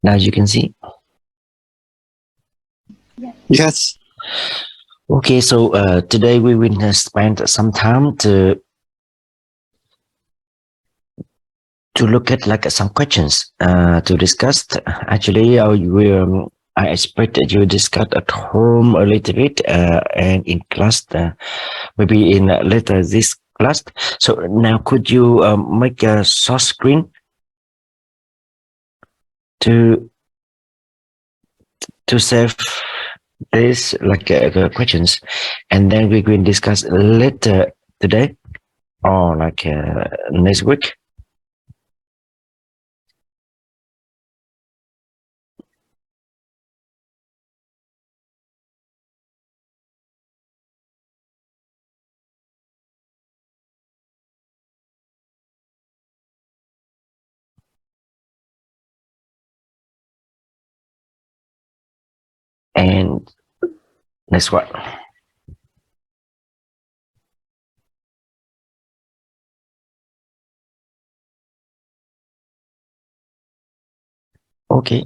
Now you can see. Yes. Okay, so today we will spend some time to look at like some questions to discuss. Actually, I expect that you discuss at home a little bit and in class, maybe in later this class. So now, could you make a short screen to save this like questions, and then we will discuss later today or like next week. And next one. Okay.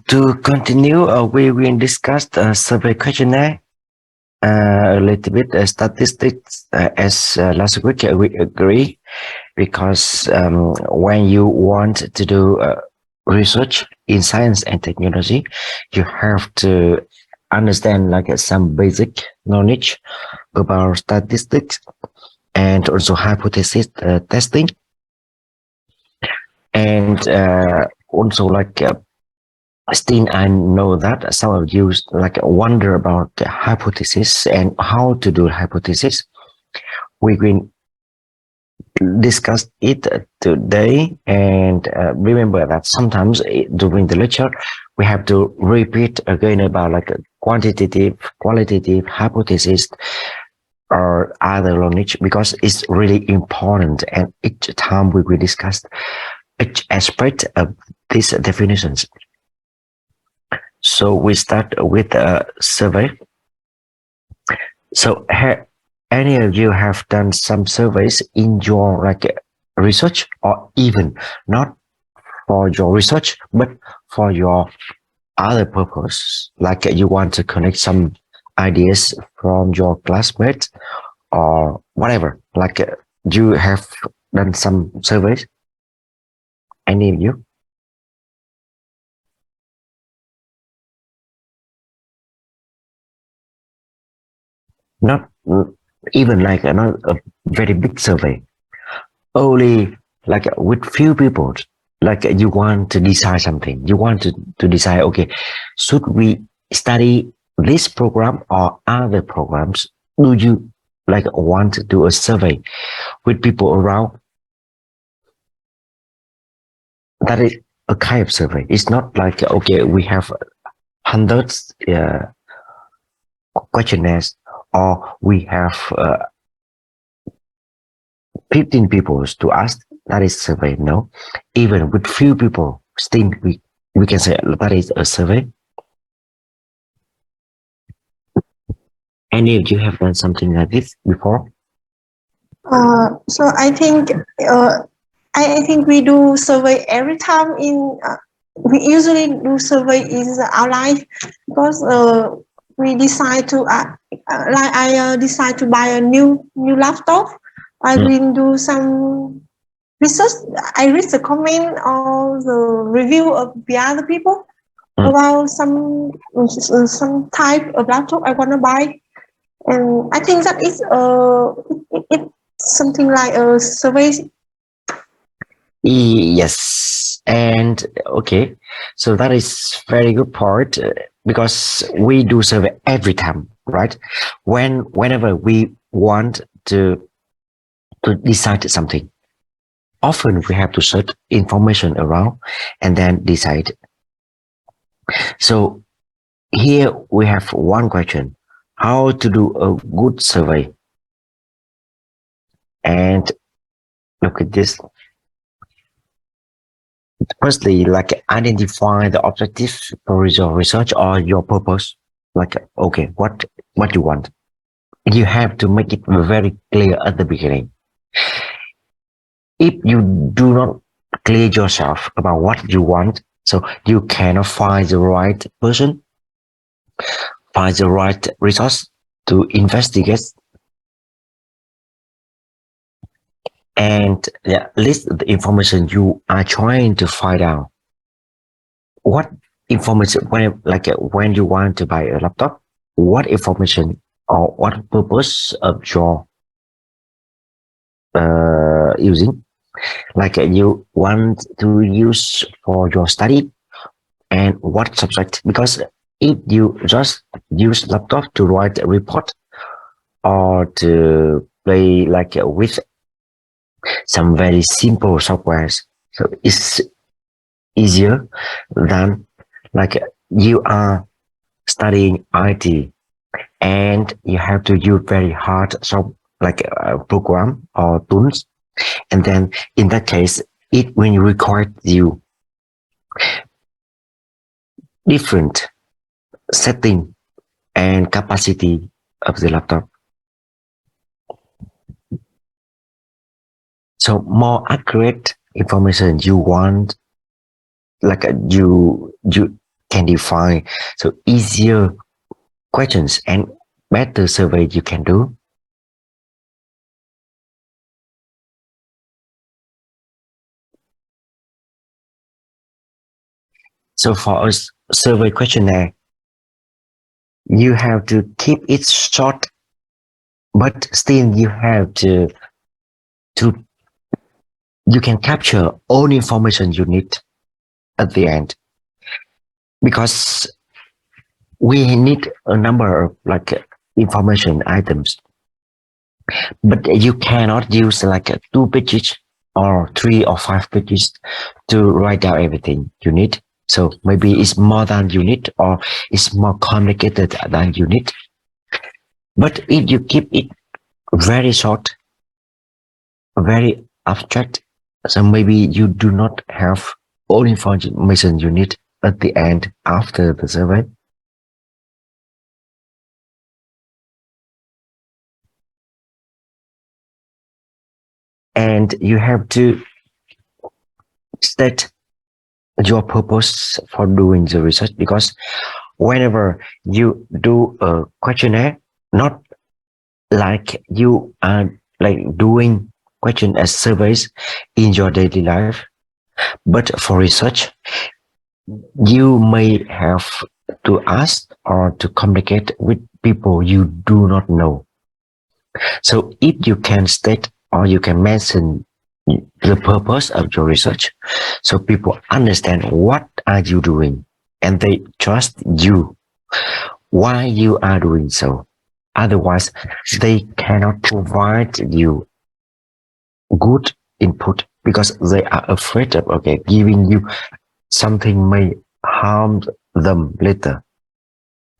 To continue, we will discuss the survey questionnaire, a little bit statistics as last week we agree, because when you want to do research in science and technology, you have to understand like some basic knowledge about statistics and also hypothesis testing, and also like still, I know that some of you like wonder about the hypothesis and how to do hypothesis. We will discuss it today, and remember that sometimes during the lecture we have to repeat again about like a quantitative, qualitative hypothesis or other knowledge, because it's really important, and each time we will discuss each aspect of these definitions. So we start with a survey. So any of you have done some surveys in your like research, or even not for your research, but for your other purpose, like you want to connect some ideas from your classmates or whatever, like you have done some surveys, any of you? not even like not a very big survey, only like with few people, like you want to decide something, you want to decide, okay, should we study this program or other programs? Do you like want to do a survey with people around? That is a kind of survey. It's not like, okay, we have hundreds questionnaires, or we have 15 people to ask. That is survey. No, even with few people, still we can say that is a survey. Any of you have done something like this before? So I think we do survey every time in we usually do survey in our life because we decide to like I decide to buy a new laptop. I Mm, will do some research. I read the comment or the review of the other people mm. about some type of laptop I want to buy, and I think that is it's something like a survey. Yes, and okay, so that is very good part, because we do survey every time, right? Whenever we want to decide something, often we have to search information around and then decide. So here we have one question: how to do a good survey? And look at this. Firstly, like identify the objective for your research or your purpose. Like, okay, what you want. You have to make it very clear at the beginning. If you do not clear yourself about what you want, so you cannot find the right person, find the right resource to investigate, and yeah, list the information you are trying to find out. What information, when you want to buy a laptop, what information or what purpose of your using, like you want to use for your study and what subject, because if you just use laptop to write a report or to play like with some very simple softwares, so it's easier than like you are studying IT and you have to use very hard so like a program or tools, and then in that case it will require you different setting and capacity of the laptop. So more accurate information you want, like you can define, so easier questions and better survey you can do. So for a survey questionnaire, you have to keep it short, but still you have to you can capture all information you need at the end, because we need a number of like information items, but you cannot use like 2 pages or 3 or 5 pages to write down everything you need. So maybe it's more than you need, or it's more complicated than you need. But if you keep it very short, very abstract, so maybe you do not have all information you need at the end after the survey. And you have to state your purpose for doing the research, because whenever you do a questionnaire, not like you are like doing question as surveys in your daily life, but for research you may have to ask or to communicate with people you do not know. So if you can state or you can mention the purpose of your research, so people understand what are you doing and they trust you why you are doing so. Otherwise, they cannot provide you good input because they are afraid of giving you something may harm them later,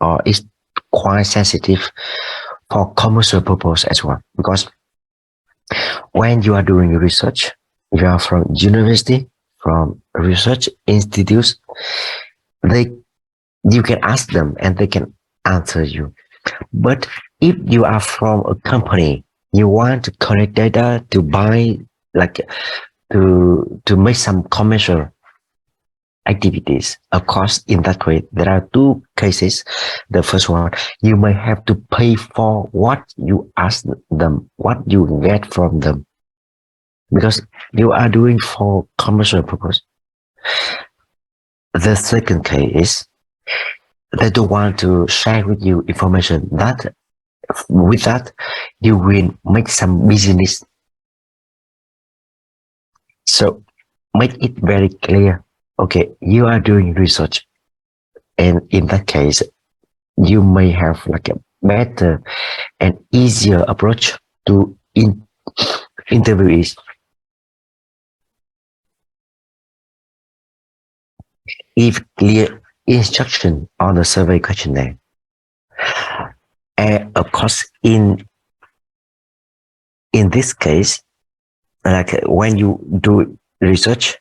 or it's quite sensitive for commercial purpose as well. Because when you are doing research, you are from university, from research institutes, they you can ask them and they can answer you. But if you are from a company, you want to collect data to buy, like to make some commercial activities. Of course, in that way, there are two cases. The first one, you may have to pay for what you ask them, what you get from them, because you are doing for commercial purpose. The second case is they don't want to share with you information that with that you will make some business. So make it very clear. Okay, you are doing research, and in that case, you may have like a better and easier approach to interviewees. If clear instruction on the survey questionnaire. And of course, in this case, like when you do research,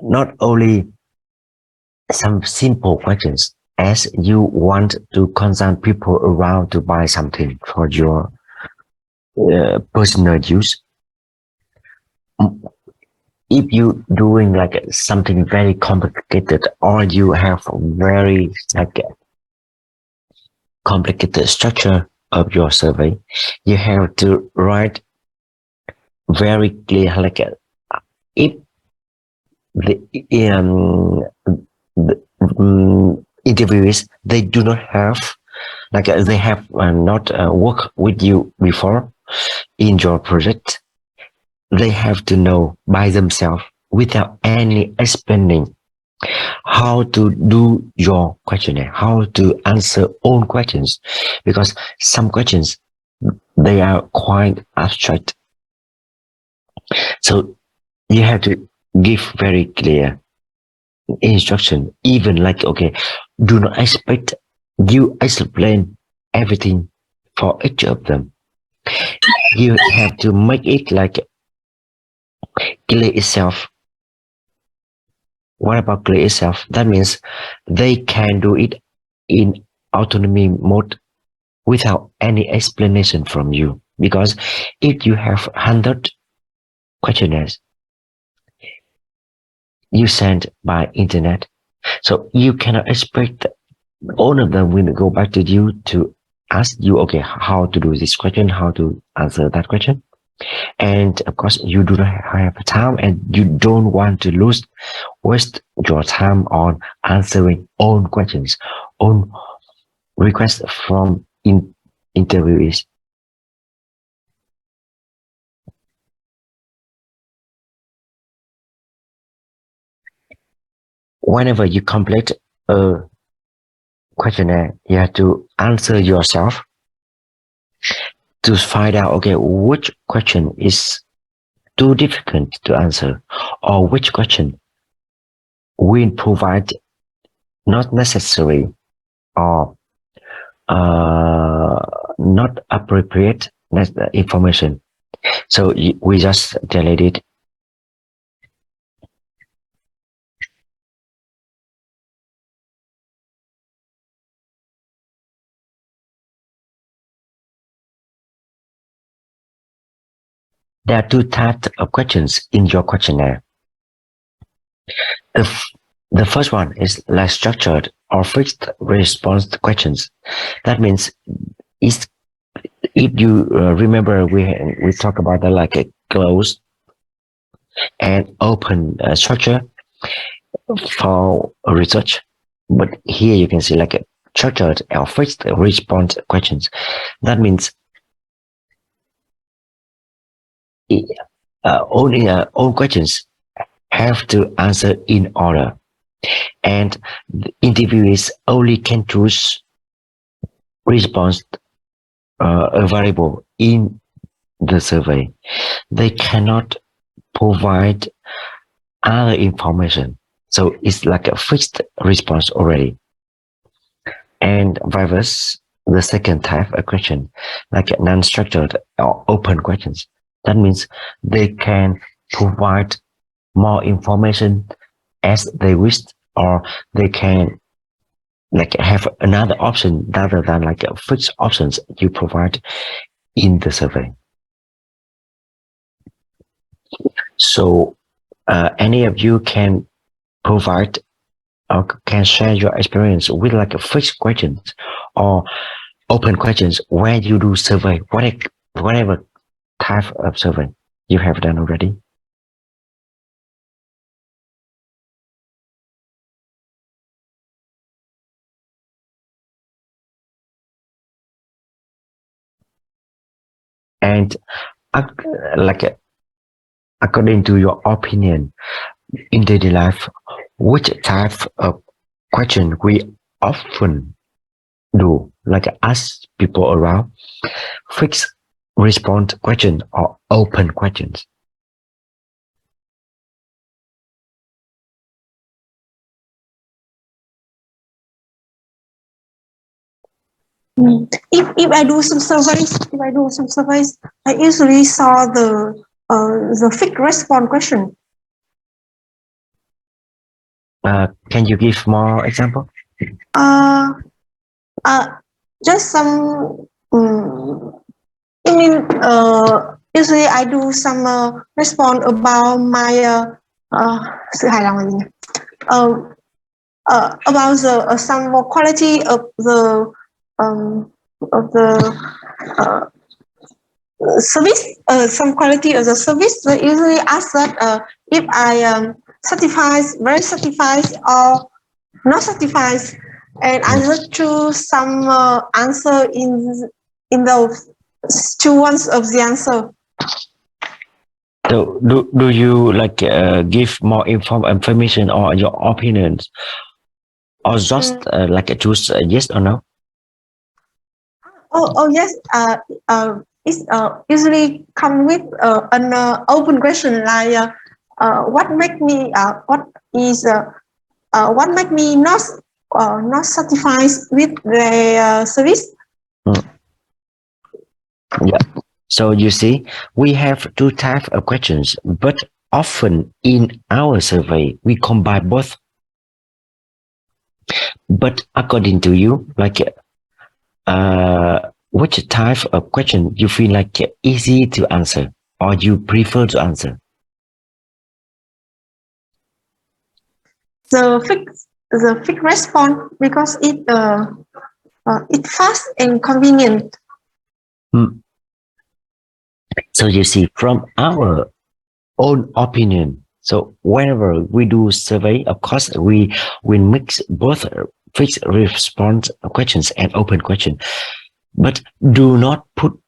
not only some simple questions as you want to consult people around to buy something for your personal use. If you doing like something very complicated or you have very like complicated structure of your survey, you have to write very clear like if the interviewees they do not have like they have not worked with you before in your project, they have to know by themselves without any explaining how to do your questionnaire, how to answer own questions, because some questions they are quite abstract. So you have to give very clear instruction, even like okay, do not expect you explain everything for each of them. You have to make it like clear itself. What about clear itself? That means they can do it in autonomy mode without any explanation from you. Because if you have 100 questionnaires you send by internet, so you cannot expect all of them will go back to you to ask you, okay, how to do this question, how to answer that question. And of course, you do not have time and you don't want to waste your time on answering own questions, own requests from interviewees. Whenever you complete a questionnaire, you have to answer yourself to find out, okay, which question is too difficult to answer, or which question will provide not necessary or not appropriate information. So we just delete it. There are two types of questions in your questionnaire. The first one is like structured or fixed response questions. That means if you remember, we talk about the like a closed and open structure for research, but here you can see like a structured or fixed response questions. That means own questions have to answer in order, and the interviewees only can choose response a variable in the survey. They cannot provide other information, so it's like a fixed response already. And vice the second type of question, like non-structured or open questions, that means they can provide more information as they wish, or they can like have another option rather than like fixed options you provide in the survey. So any of you can provide or can share your experience with like a fixed questions or open questions when you do survey, whatever type of survey you have done already. And like according to your opinion in daily life, which type of question we often do, like ask people around, fixed response question or open questions? If I do some surveys, I usually saw the fixed response question. Can you give more example? Just some. Usually I do some response about my sự hài lòng là gì nhỉ? About the some more quality of the service, some quality of the service. They usually ask that if I very satisfied or not satisfied, and I just choose some answer in those two ones of the answer. So do you like give more information or your opinions, or just like choose yes or no? Oh yes. It's usually come with an open question like what make me not satisfied with the service. Yeah. So you see, we have two types of questions, but often in our survey we combine both. But according to you, like which type of question you feel like easy to answer or you prefer to answer? The fixed response, because it fast and convenient. So you see, from our own opinion, so whenever we do survey, of course we mix both fixed response questions and open question, but do not put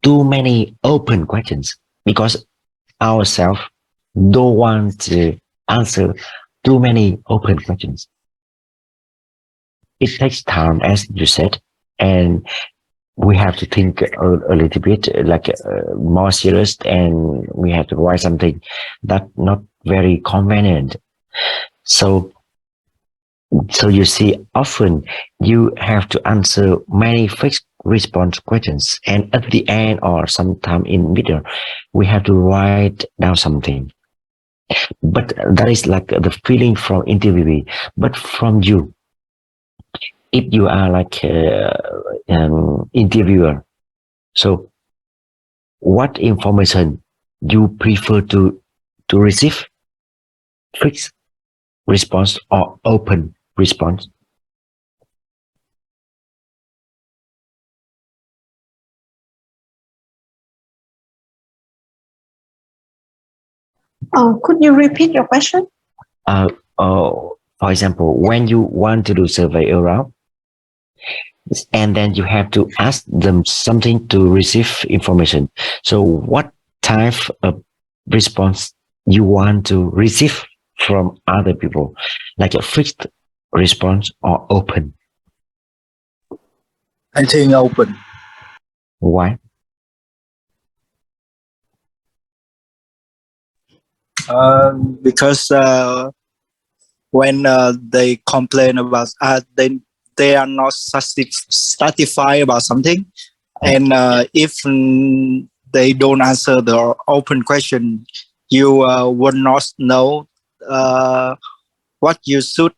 too many open questions, because ourselves don't want to answer too many open questions. It takes time, as you said, and we have to think a little bit like more serious, and we have to write something that not very convenient. So you see, often you have to answer many fixed response questions, and at the end or sometime in middle, we have to write down something. But that is like the feeling from interviewee. But from you, if you are like interviewer, so what information you prefer to receive, fixed response or open response? Could you repeat your question? For example, when you want to do survey around, and then you have to ask them something to receive information. So what type of response you want to receive from other people, like a fixed response or open? I think open. Why? Because when they complain about they are not satisfied about something, and if they don't answer the open question, you will not know what you should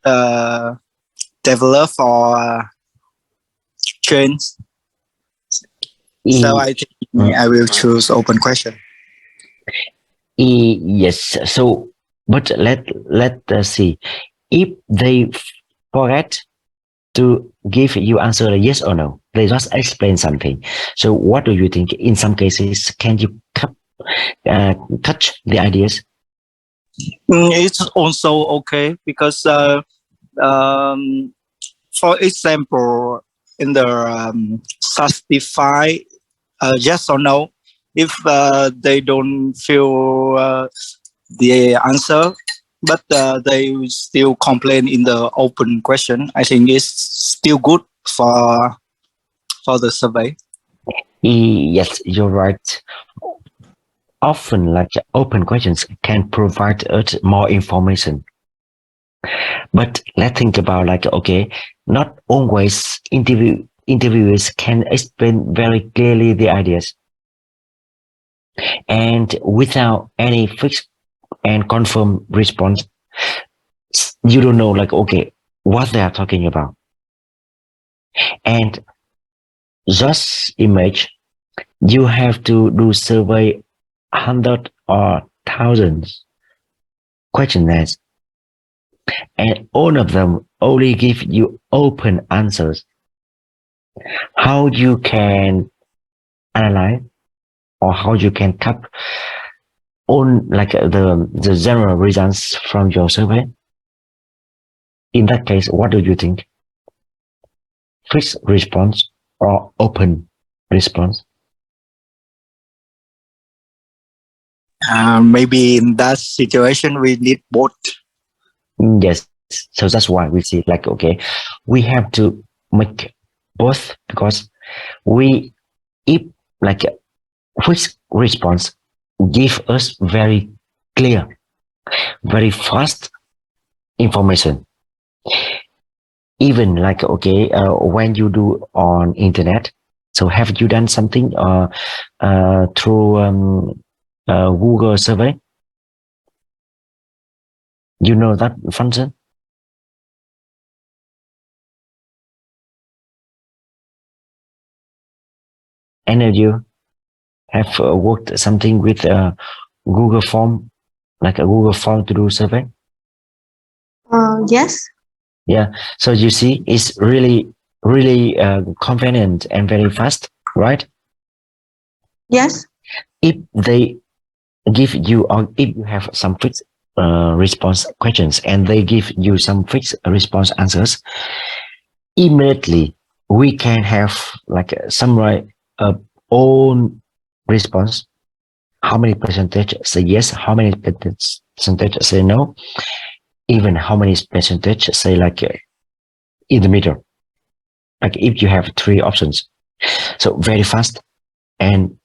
develop or change. So I think I will choose open question. Yes. So, but let us see. If they forget to give you answer a yes or no, they just explain something. So, what do you think? In some cases, can you touch the ideas? It's also okay because, for example, in the satisfy yes or no, if they don't feel the answer, but they still complain in the open question, I think it's still good for the survey. Yes, you're right. Often, like open questions can provide us more information. But let's think about like, okay, not always interviewers can explain very clearly the ideas. And without any fixed and confirmed response, you don't know like, okay, what they are talking about. And just imagine you have to do survey hundred or thousands questionnaires, and all of them only give you open answers. How you can analyze or how you can cap on like the general results from your survey? In that case, what do you think? Fixed response or open response? Maybe in that situation we need both. Yes. So that's why we see like, okay, we have to make both, because we, if like fixed response give us very clear, very fast information. Even like, okay, when you do on internet, so have you done something through Google survey? You know that function? Any of you have worked something with Google form, like a Google form to do survey? Yes. Yeah. So you see, it's really convenient and very fast, right? Yes. If they give you, or if you have some fixed response questions and they give you some fixed response answers, immediately we can have like summarize own response. How many percentage say yes? How many percentage say no? Even how many percentage say like in the middle? Like if you have three options, so very fast, and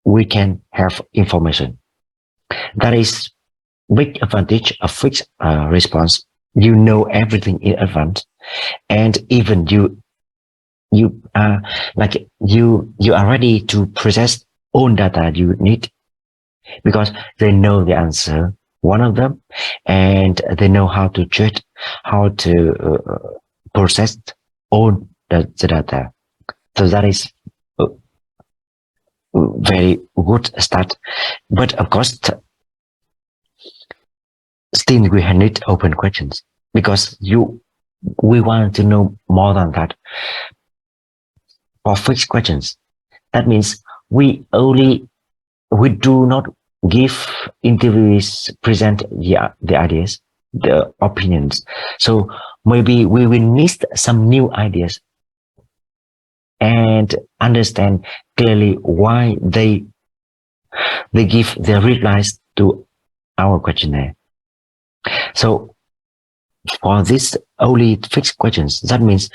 we can have information. That is big advantage of fixed response. You know everything in advance, and even you are like you are ready to process all data you need, because they know the answer, one of them, and they know how to judge, how to process all the data. So that is a very good start. But of course, still we need open questions, because we want to know more than that. For fixed questions, that means we do not give interviewees present the ideas, the opinions. So maybe we will miss some new ideas and understand clearly why they They give their replies to our questionnaire. So for this only fixed questions, that means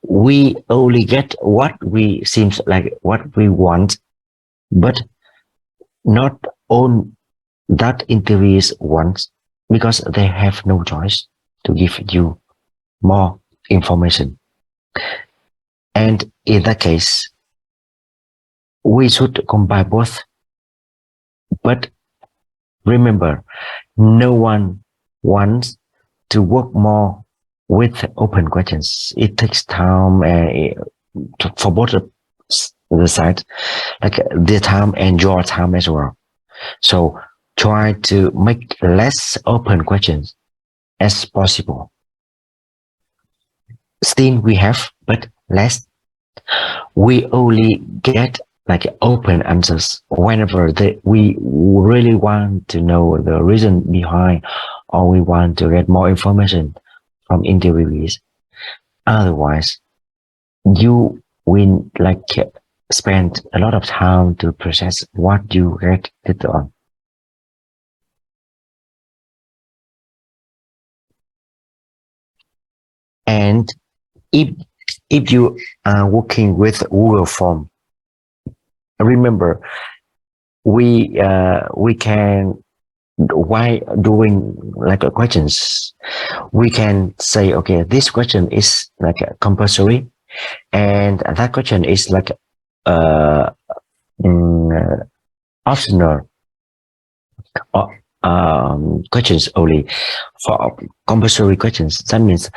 we only get what we seems like what we want, but not on that interviewees want, because they have no choice to give you more information. And in that case, we should combine both. But remember, no one wants to work more with open questions. It takes time for both the side, like their time and your time as well. So try to make less open questions as possible. Still we have, but less. We only get like open answers whenever we really want to know the reason behind, or we want to get more information from interviewees. Otherwise, you will like spend a lot of time to process what you get later on. And if you are working with Google Form, remember we can, while doing like questions, we can say, okay, this question is like compulsory, and that question is like optional questions only. For compulsory questions, that means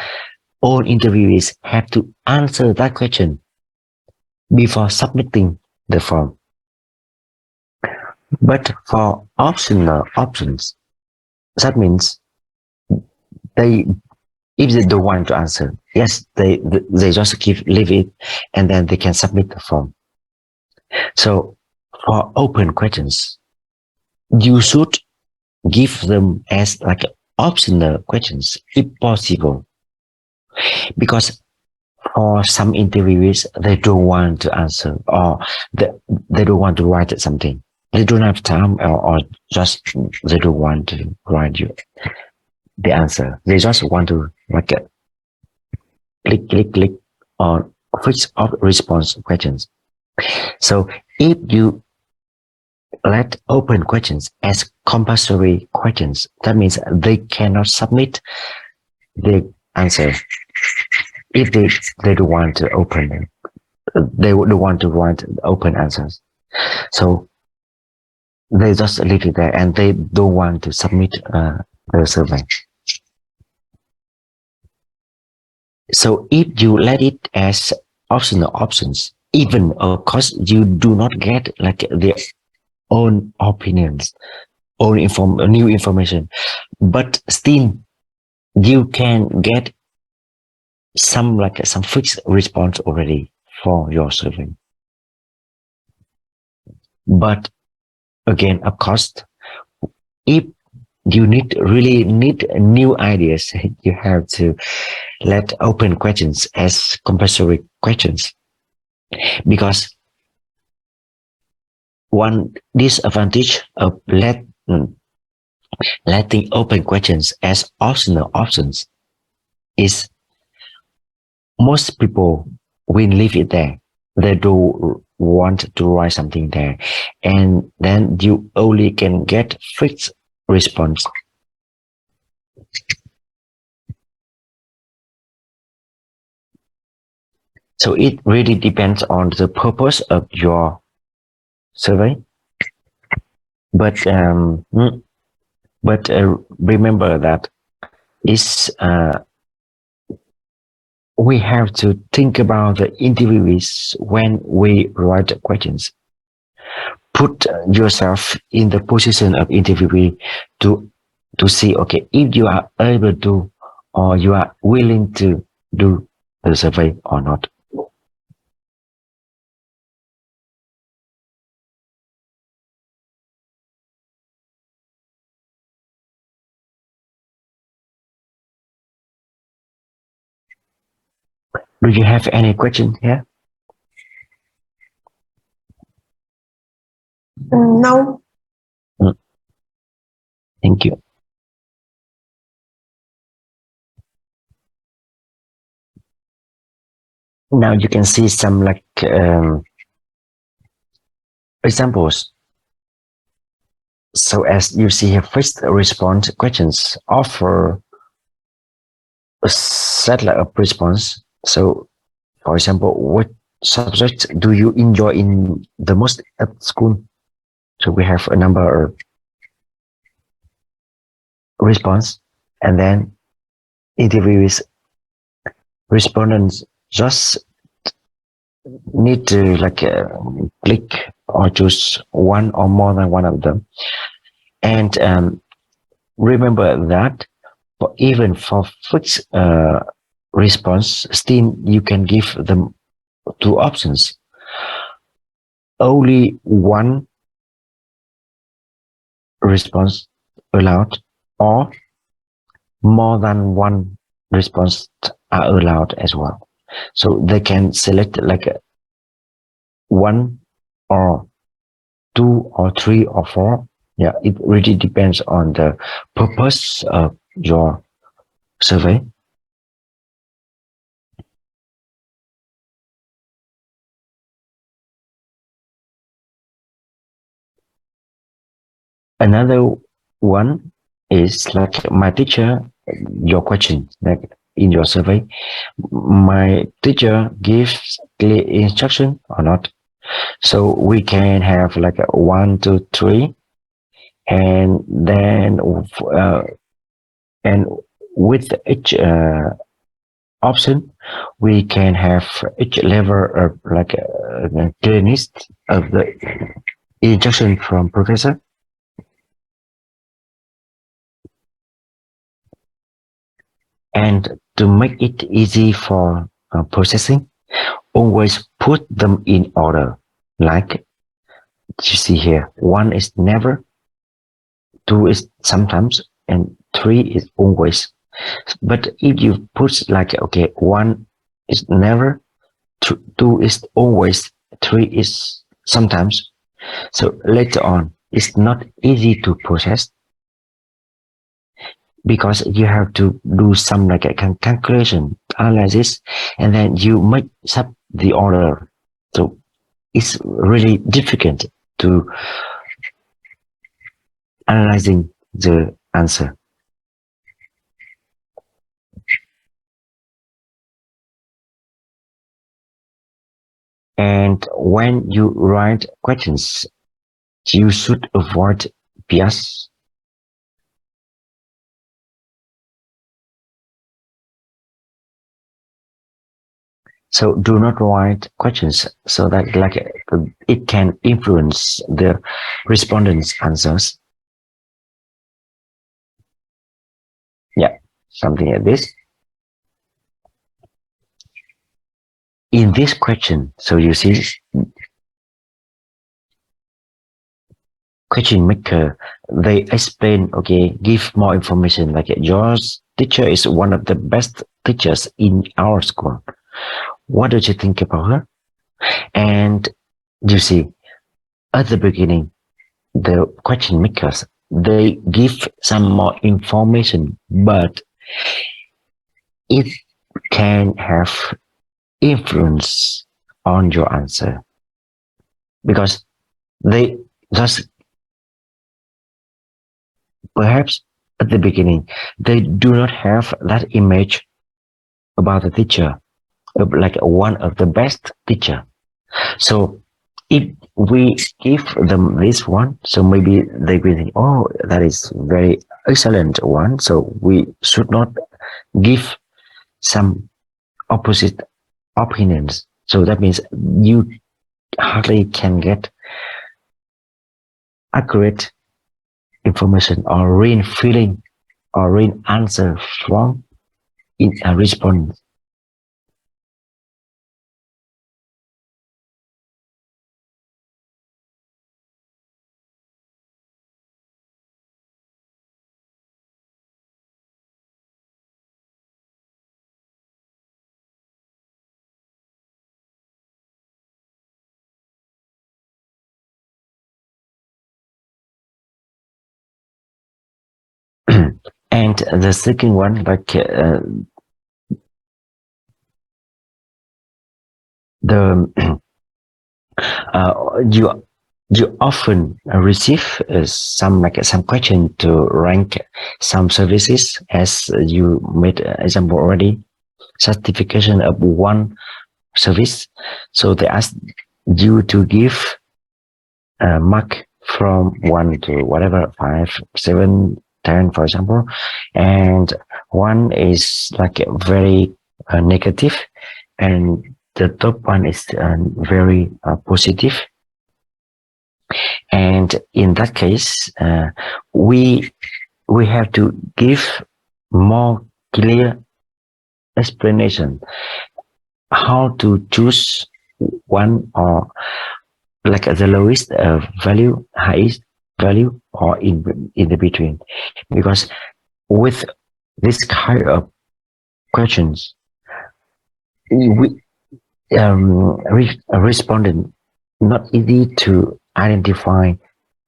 all interviewees have to answer that question before submitting the form. But for optional options, that means they, if they don't want to answer, yes, they just leave it, and then they can submit the form. So for open questions, you should give them as like optional questions if possible, because for some interviewees, they don't want to answer, or they don't want to write something. They don't have time, or just they don't want to write you the answer. They just want to like click on fixed response questions. So if you let open questions as compulsory questions, that means they cannot submit the answer if they don't want to open, they would want to write open answers. So they just leave it there, and they don't want to submit the survey. So if you let it as optional options, even of course you do not get like their own opinions, own new information, but still you can get some like some fixed response already for your survey. But again, of course, if you really need new ideas, you have to let open questions as compulsory questions, because one disadvantage of letting open questions as optional options is most people will leave it there. They don't want to write something there, and then you only can get fixed response. So it really depends on the purpose of your survey. But remember that is we have to think about the interviewees when we write questions. Put yourself in the position of interviewee to see, okay, if you are able to, or you are willing to do the survey or not. Do you have any question here? No. Thank you. Now you can see some like examples. So as you see here, first response questions offer a set of response. So for example, what subject do you enjoy in the most at school? So we have a number of response, and then interviewees respondents just need to like click or choose one or more than one of them. And remember that even for fixed response, still you can give them two options. Only one response allowed, or more than one response are allowed as well. So they can select like one or two or three or four. Yeah, it really depends on the purpose of your survey. Another one is like my teacher, your question, like in your survey, my teacher gives clear instruction or not. So we can have like a 1, 2, 3, and then and with each option, we can have each level of like a clearness of the instruction from professor. And to make it easy for processing, always put them in order. Like you see here, 1 is never, 2 is sometimes, and 3 is always. But if you put like, okay, 1 is never, 2 is always, 3 is sometimes. So later on, it's not easy to process because you have to do some like a calculation, analysis, and then you make up the order. So it's really difficult to analyzing the answer. And when you write questions, you should avoid bias. So do not write questions so that like it can influence the respondents' answers. Yeah, something like this. In this question, so you see, question maker, they explain, okay, give more information, like your teacher is one of the best teachers in our school. What do you think about her? And you see, at the beginning, the question makers, they give some more information, but it can have influence on your answer because they just perhaps at the beginning they do not have that image about the teacher like one of the best teacher. So if we give them this one, so maybe they will think, oh, that is very excellent one, so we should not give some opposite opinions. So that means you hardly can get accurate information or real feeling or real answer from in a response. And the second one, like the you often receive some question to rank some services, as you made example already, certification of one service. So they ask you to give a mark from 1 to whatever, 5, 7, 10, for example, and one is like very negative, and the top one is very positive. And in that case, we have to give more clear explanation how to choose one, or like the lowest value, highest value, or in the between. Because with this kind of questions, we respondent not easy to identify.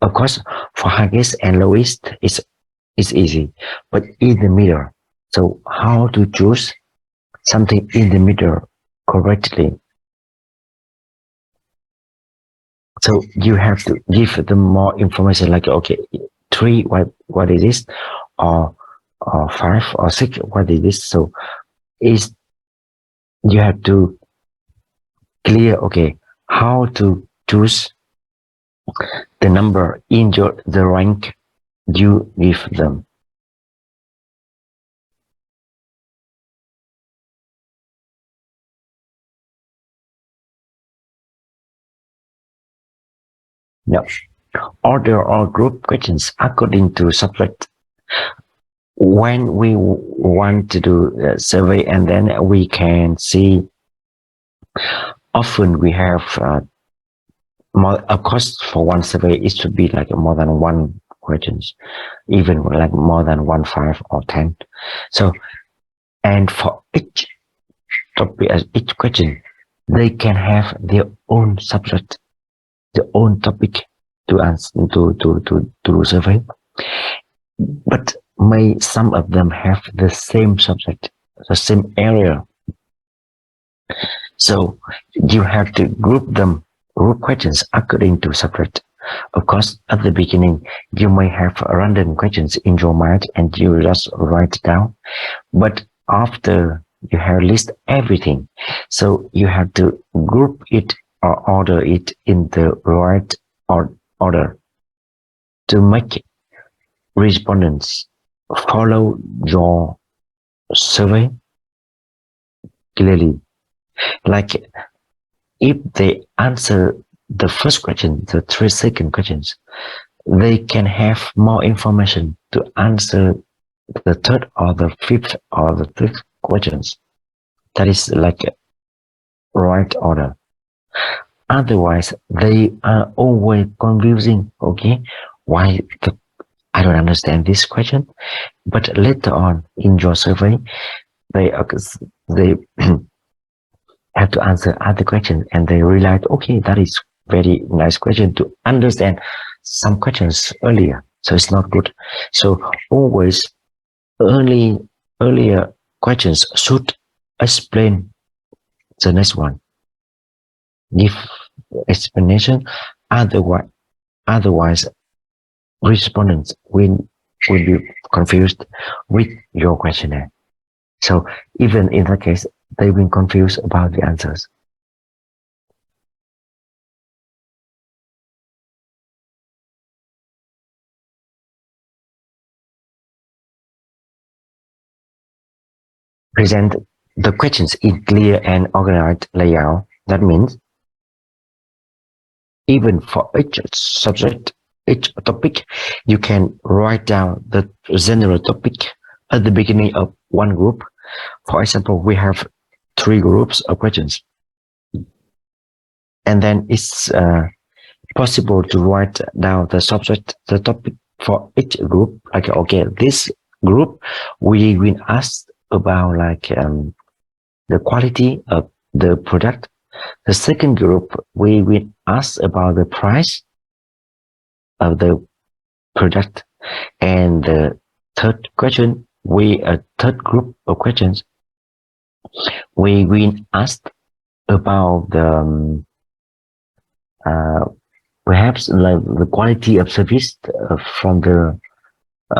Of course, for highest and lowest it's easy, but in the middle, so how to choose something in the middle correctly? So you have to give them more information, like, okay, 3, what is this, or 5 or 6, what is this? So is you have to clear, okay, how to choose the number in the rank you give them. Now, order or group questions according to subject. When we want to do a survey, and then we can see, often we have more, of course, for one survey it should be like more than one questions, even like more than 1, 5 or 10. So, and for each topic, each question, they can have their own subject, their own topic to answer, to do survey. But may some of them have the same subject, the same area. So you have to group questions according to subject. Of course, at the beginning, you may have random questions in your mind and you just write it down. But after you have list everything, so you have to group it or order it in the right order to make respondents follow your survey clearly. Like if they answer the first question, the 3 second questions, they can have more information to answer the third or the fifth or the fifth questions. That is like right order. Otherwise, they are always confusing. Okay, why I don't understand this question. But later on in your survey, they have to answer other questions, and they realize, okay, that is very nice question to understand some questions earlier. So it's not good. So always earlier questions should explain the next one. Give explanation. Otherwise, respondents will be confused with your questionnaire. So even in that case, they've been confused about the answers. Present the questions in clear and organized layout. That means even for each subject, each topic, you can write down the general topic at the beginning of one group. For example, we have 3 groups of questions, and then it's possible to write down the subject, the topic for each group. Like, okay, this group we will ask about like the quality of the product. The second group we will ask about the price of the product, and the third question, third group of questions, we will ask about the perhaps like the quality of service from the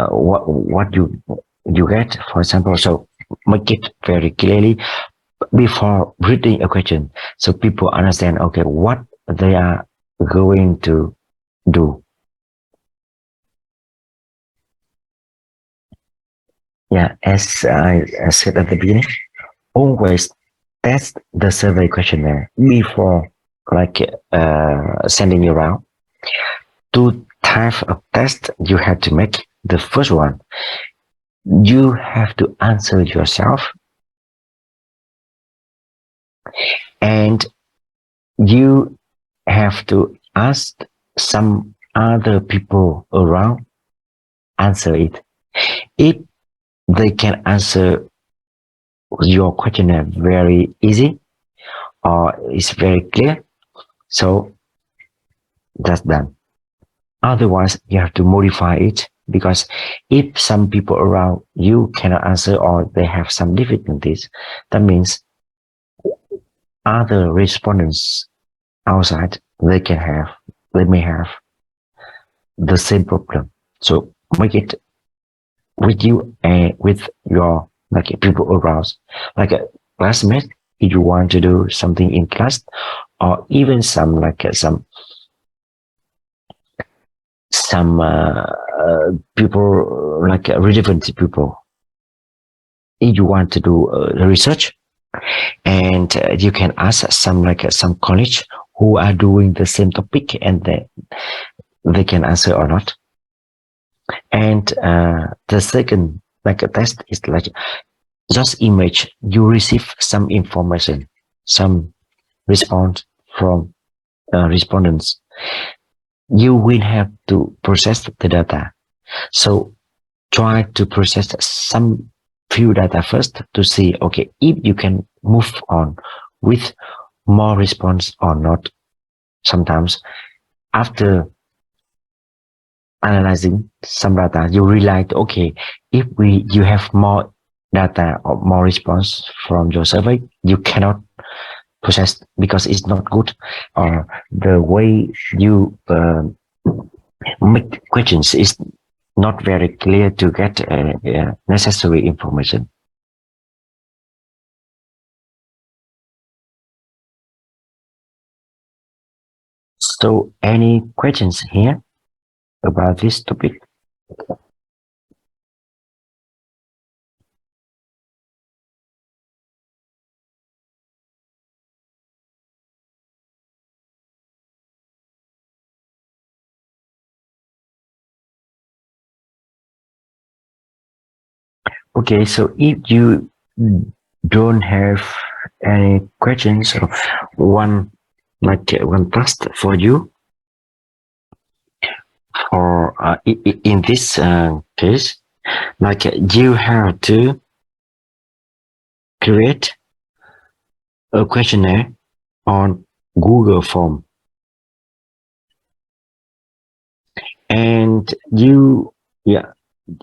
what you get, for example. So make it very clearly before reading a question, so people understand, okay, what they are going to do. Yeah, as I said at the beginning, always test the survey questionnaire before like sending you around. Two types of tests you have to make. The first one, you have to answer yourself, and you have to ask some other people around answer it. If they can answer your questionnaire very easy or it's very clear, so that's done. Otherwise, you have to modify it, because if some people around you cannot answer or they have some difficulties, that means other respondents outside, they may have the same problem. So make it with you and with your like people around, like a classmate, if you want to do something in class, or even some like some people like relevant people, if you want to do research, and you can ask some like some college who are doing the same topic, and they can answer or not. And the second like a test is like just image you receive some information, some response from respondents. You will have to process the data. So try to process some few data first to see, okay, if you can move on with more response or not. Sometimes after analyzing some data, you realize, okay, if you have more data or more response from your survey, you cannot process because it's not good, or the way you make questions is not very clear to get necessary information. So any questions here about this topic? Okay, so if you don't have any questions, or one like one task for you, or in this case, like you have to create a questionnaire on Google form, and you, yeah,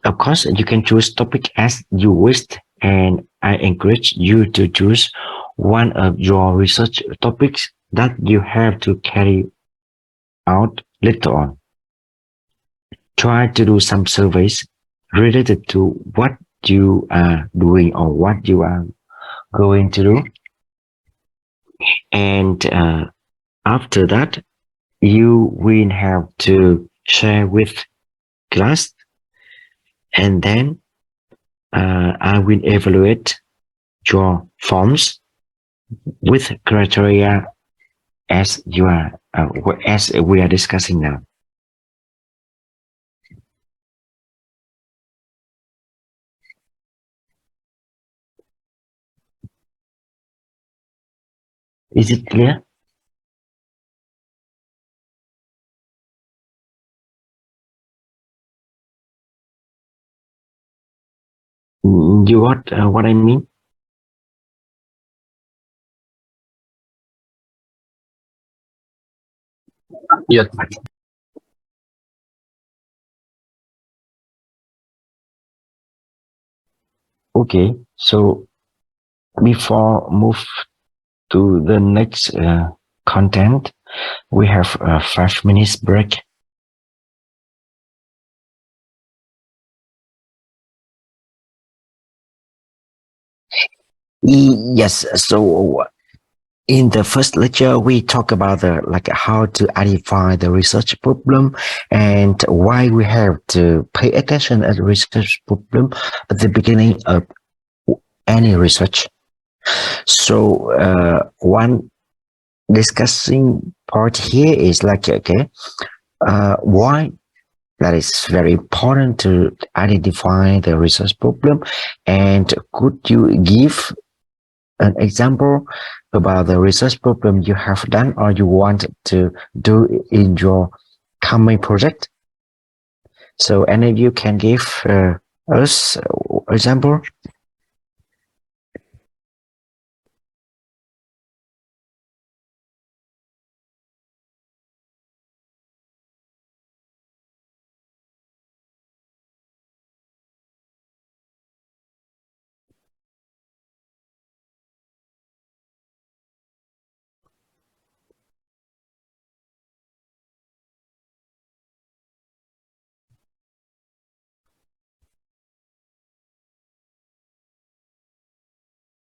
of course you can choose topic as you wish, and I encourage you to choose one of your research topics that you have to carry out later on. Try to do some surveys related to what you are doing or what you are going to do, and after that you will have to share with class, and then I will evaluate your forms with criteria as you are as we are discussing now. Is it clear? You got what I mean? Yes. Okay, so before move to the next content, we have a 5 minutes break. Yes, so in the first lecture, we talk about the like how to identify the research problem and why we have to pay attention at the research problem at the beginning of any research. So one discussing part here is like okay, why that is very important to identify the research problem, and could you give an example about the research problem you have done or you want to do in your coming project? So any of you can give us example?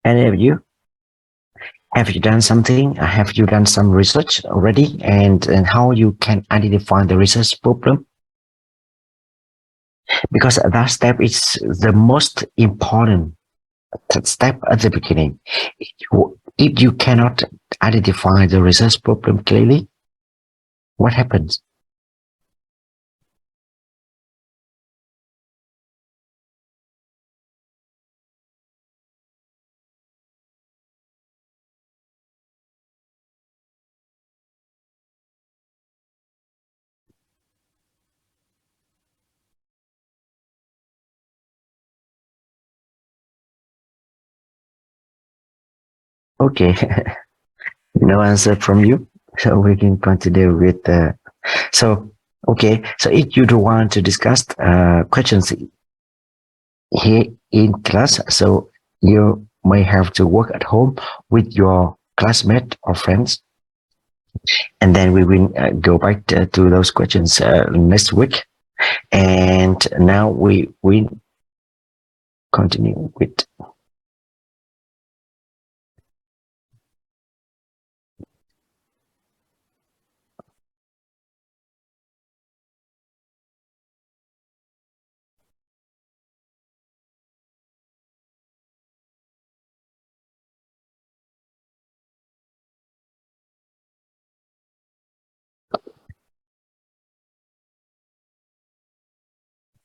Any of you? Have you done something? Have you done some research already? And how you can identify the research problem? Because that step is the most important step at the beginning. If you cannot identify the research problem clearly, what happens? Okay, no answer from you. So we can continue with so okay. So if you don't want to discuss questions here in class, so you may have to work at home with your classmate or friends, and then we will go back to those questions next week. And now we will continue with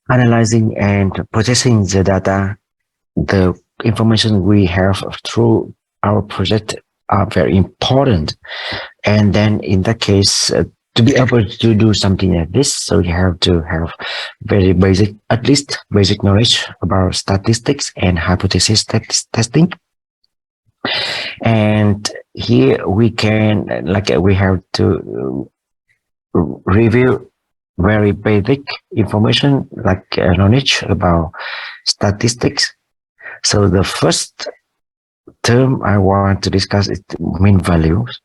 analyzing and processing the data. The information we have through our project are very important. And then in that case, to be able to do something like this, so you have to have very basic, at least basic knowledge about statistics and hypothesis testing. And here we can, like we have to review very basic information like knowledge about statistics. So the first term I want to discuss is mean values,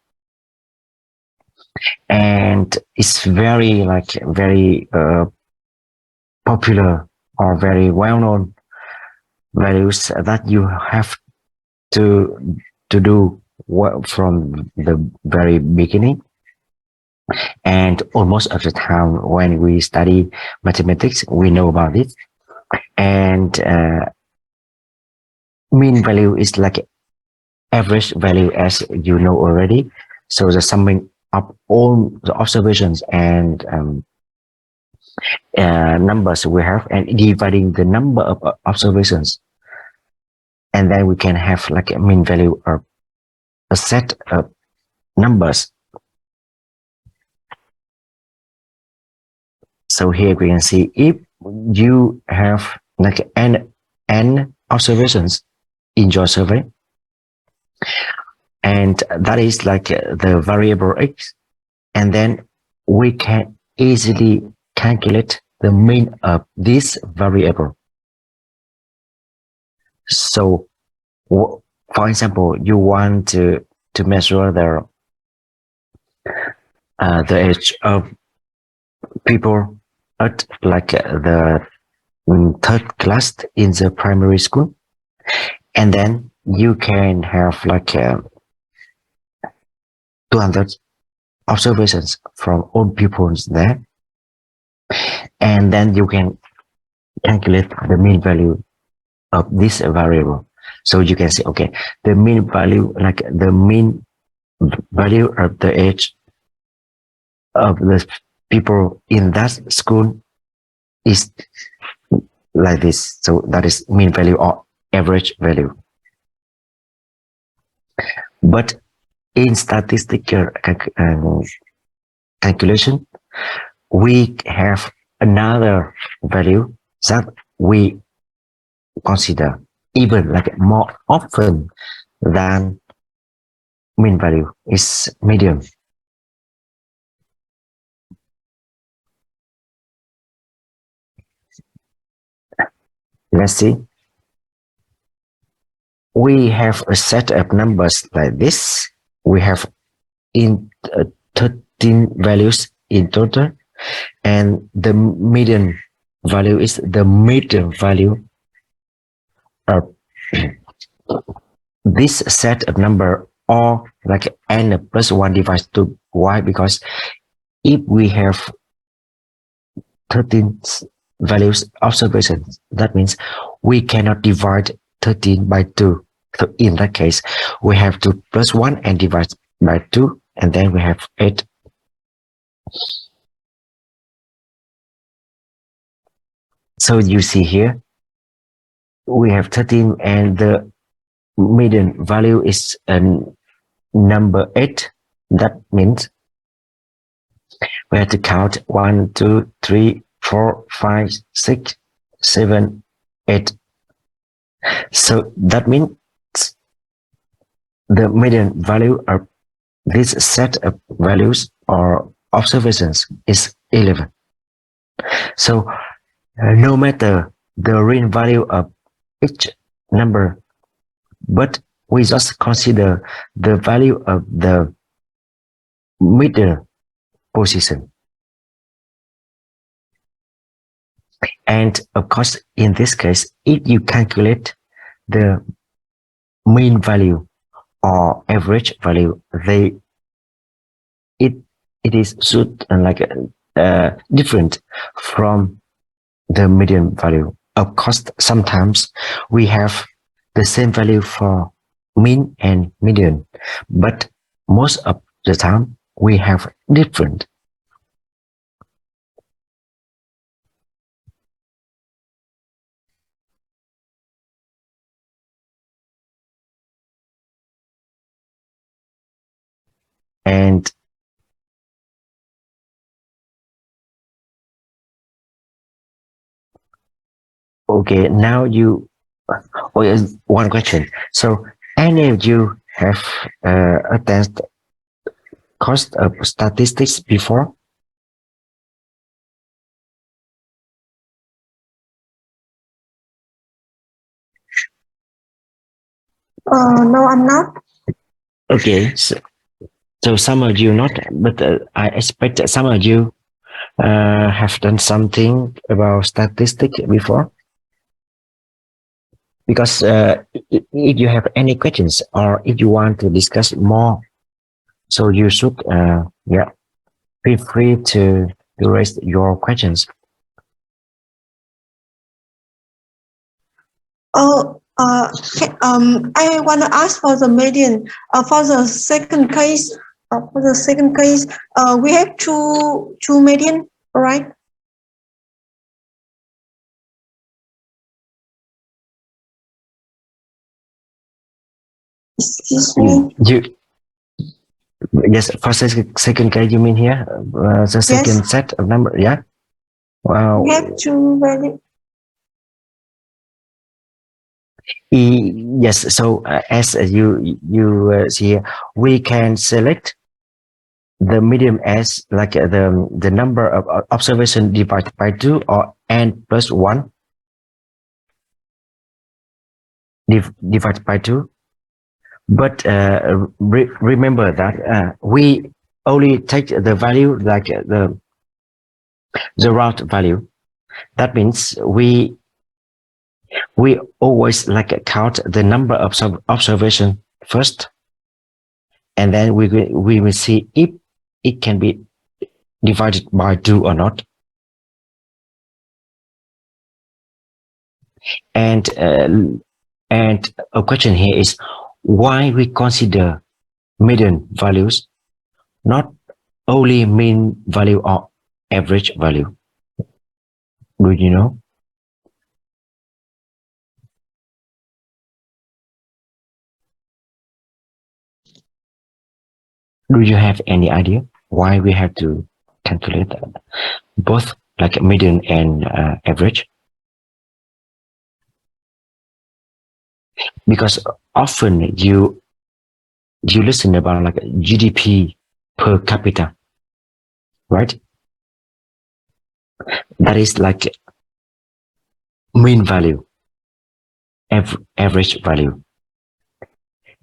and it's very like very popular or very well-known values that you have to do from the very beginning. And almost of the time when we study mathematics, we know about it. And mean value is like average value, as you know already. So the summing up all the observations and numbers we have and dividing the number of observations, and then we can have like a mean value or a set of numbers. So here we can see if you have like n observations in your survey, and that is like the variable x, and then we can easily calculate the mean of this variable. So, for example, you want to measure the age of people at like the third class in the primary school, and then you can have like 200 observations from all pupils there, and then you can calculate the mean value of this variable. So you can say, okay, the mean value, like the mean value of the age of the people in that school is like this. So that is mean value or average value. But in statistical calculation, we have another value that we consider even like more often than mean value is median. Let's see. We have a set of numbers like this. We have in 13 values in total, and the median value is the median value of this set of number, or like n plus 1 divided to y, because if we have 13 values observations, that means we cannot divide 13 by 2. So in that case, we have to plus 1 and divide by 2, and then we have 8. So you see here, we have 13 and the median value is number 8. That means we have to count 1, 2, 3, 4, 5, 6, 7, 8. So that means the median value of this set of values or observations is 11. So no matter the real value of each number, but we just consider the value of the middle position. And of course, in this case, if you calculate the mean value or average value, it is should like different from the median value. Of course, sometimes we have the same value for mean and median, but most of the time we have different. And okay, now you, oh yes, one question. So any of you have attended course of statistics before? No, I'm not. Okay, so some of you not, but I expect that some of you have done something about statistics before. Because if you have any questions or if you want to discuss more, so you should feel free to raise your questions. I want to ask for the median. For the second case, we have two median, right? Excuse me. Yes, for second case, you mean here the second set of number? Yeah. Wow. We have two value. Yes. So as you see here, we can select the median as like the number of observation divided by 2 or n plus 1. divided by 2. But remember that we only take the value like the root value. That means we always like count the number of observation first, and then we will see if it can be divided by 2 or not. And a question here is why we consider median values, not only mean value or average value. Do you know? Do you have any idea why we have to calculate both like median and average? Because often you listen about like GDP per capita, right? That is like mean value, average value.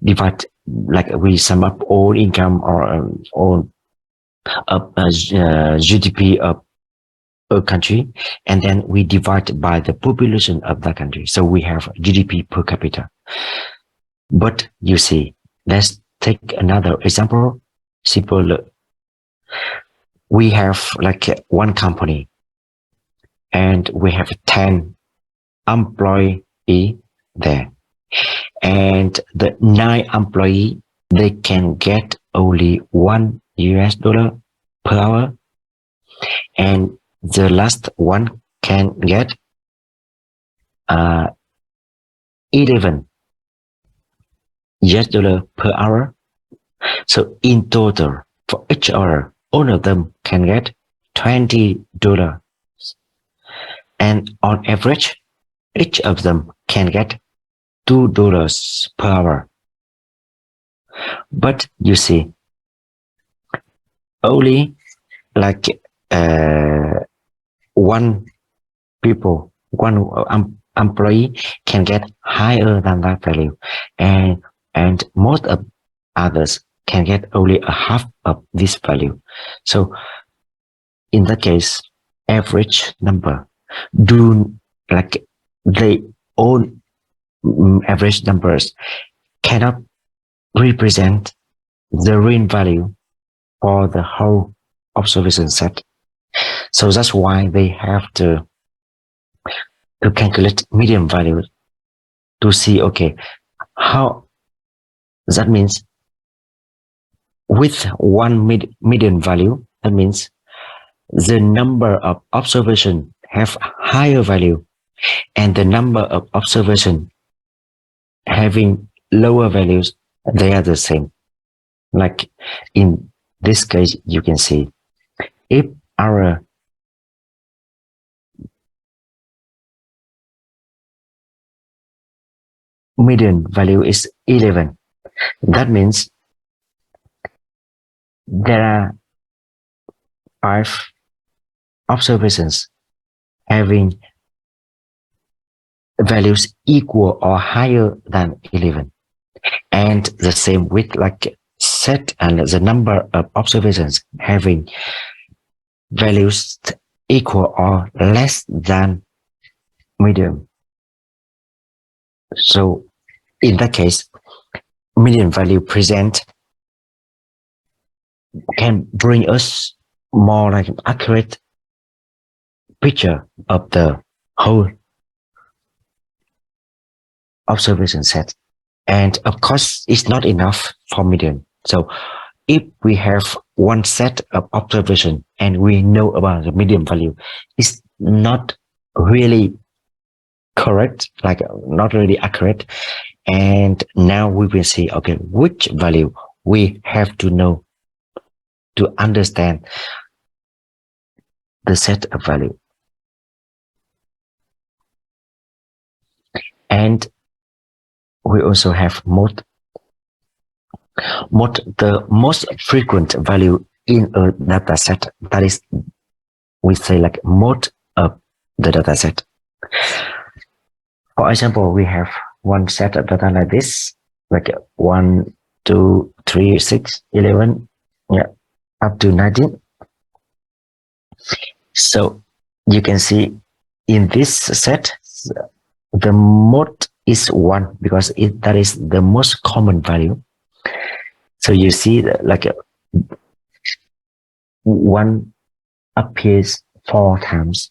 Divide, like we sum up all income or all GDP of a country, and then we divide by the population of that country. So we have GDP per capita. But you see, let's take another example. Simple. We have like one company, and we have 10 employees there, and the 9 employees, they can get only $1 per hour, and the last one can get 11 US$ per hour. So in total, for each hour, all of them can get $20, and on average, each of them can get $2 per hour. But you see, only like one employee can get higher than that value, and most of others can get only a half of this value. So in that case, average number they all average numbers cannot represent the real value for the whole observation set. So that's why they have to calculate median value to see, okay, how that means with one median value, that means the number of observation have higher value, and the number of observation having lower values, they are the same. Like in this case, you can see if our median value is 11, that means there are 5 observations having values equal or higher than 11, and the same with like set and the number of observations having values equal or less than median. So in that case, median value can bring us more like an accurate picture of the whole observation set. And of course, it's not enough for median. So if we have one set of observation and we know about the median value, it's not really correct, like not really accurate. And now we will see, okay, which value we have to know to understand the set of value. And we also have the most frequent value in a data set. That is, we say like mode of the data set. For example, we have one set of data like this, like 1, 2, 3, 6, 11, yeah, up to 19. So you can see in this set, the mode is 1 because that is the most common value. So you see that like 1 appears 4 times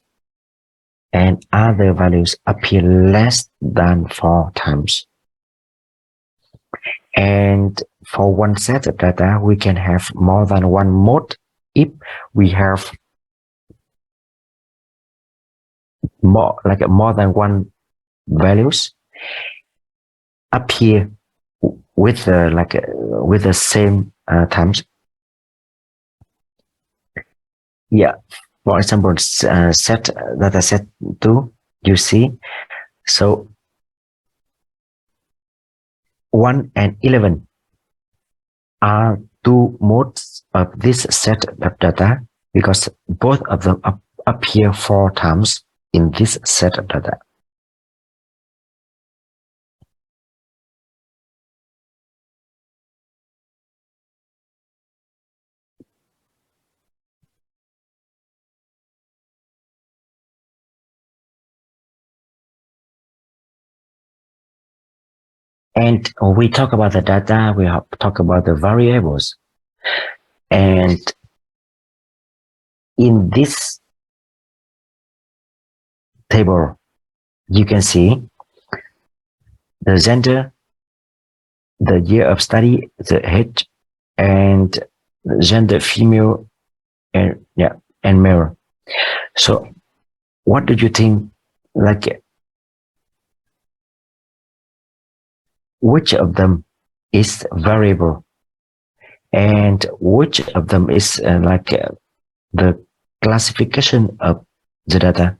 and other values appear less than 4 times. And for one set of data, we can have more than one mode if we have more than one values appear with with the same times. Yeah, for example, set data set 2, you see, so 1 and 11 are 2 modes of this set of data because both of them appear 4 times in this set of data. And we talk about the data, we have talk about the variables. And in this table, you can see the gender, the year of study, the age, and gender female and male. So what do you think, like which of them is variable and which of them is the classification of the data?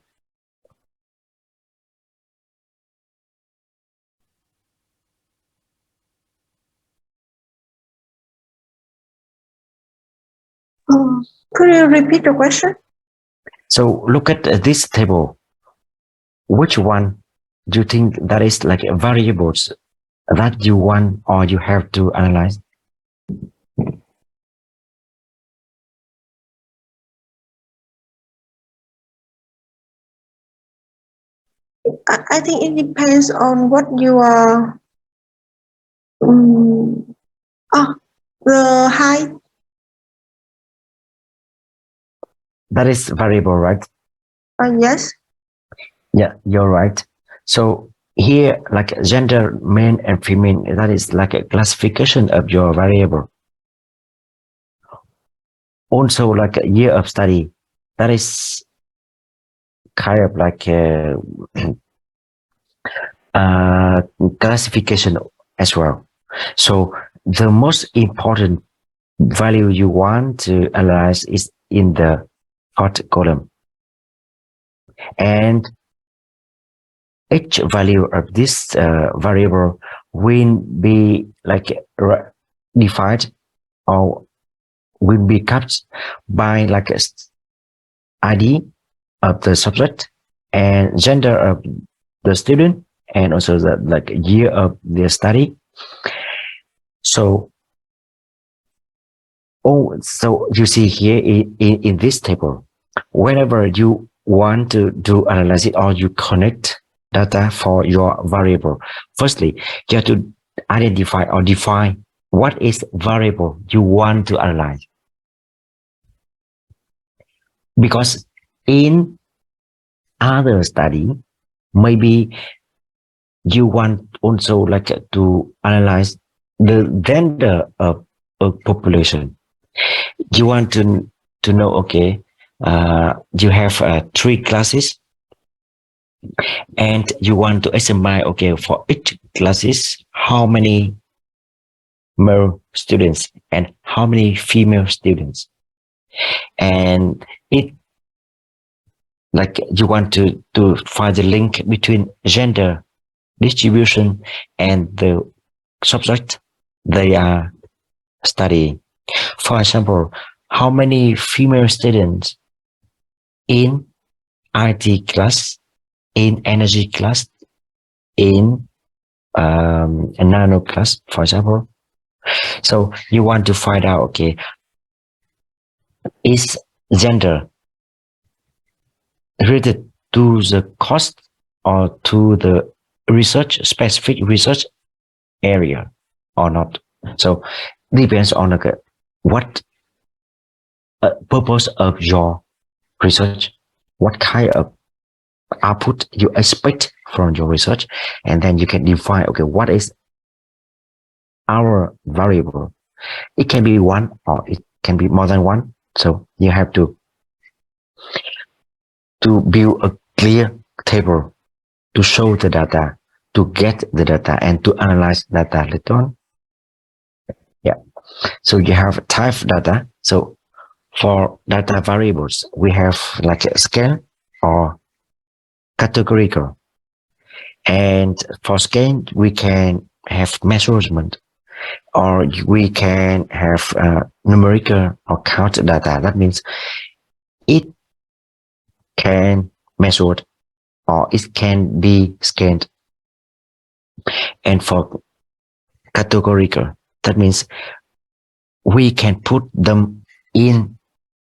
Could you repeat the question? So look at this table. Which one do you think that is like variables that you want or you have to analyze? I think it depends on what you are. The height. That is variable, right? Yes. Yeah, you're right. So here, like gender, male and female, that is like a classification of your variable. Also, like a year of study, that is kind of like a classification as well. So the most important value you want to analyze is in the fourth column. And each value of this variable will be like defined or will be kept by like a ID of the subject and gender of the student and also the like year of their study. So you see here in this table, whenever you want to do analysis or you connect data for your variable, firstly, you have to identify or define what is variable you want to analyze. Because in other study, maybe you want also like to analyze the gender of a population. You want to know, okay, you have 3 classes and you want to estimate, okay, for each classes, how many male students and how many female students. And it like you want to find the link between gender distribution and the subject they are studying. For example, how many female students in IT class, in energy class, in a nano class, for example. So you want to find out, okay, is gender related to the cost or to the research, specific research area or not? So depends on like what purpose of your research, what kind of output you expect from your research, and then you can define, okay, what is our variable. It can be one or it can be more than one. So you have to build a clear table to show the data, to get the data, and to analyze data later on. Yeah. So you have type data. So for data variables, we have like a scale or categorical. And for scale, we can have measurement, or we can have numerical or count data. That means it can measure or it can be scanned. And for categorical, that means we can put them in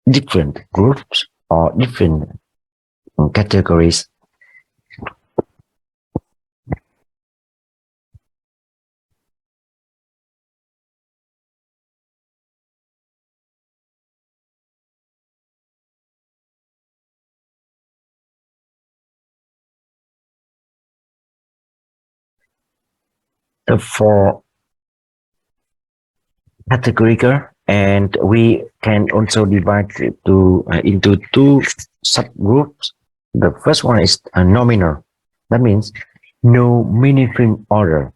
different groups or different categories. For categorical, and we can also divide it into two subgroups. The first one is nominal. That means no meaningful order.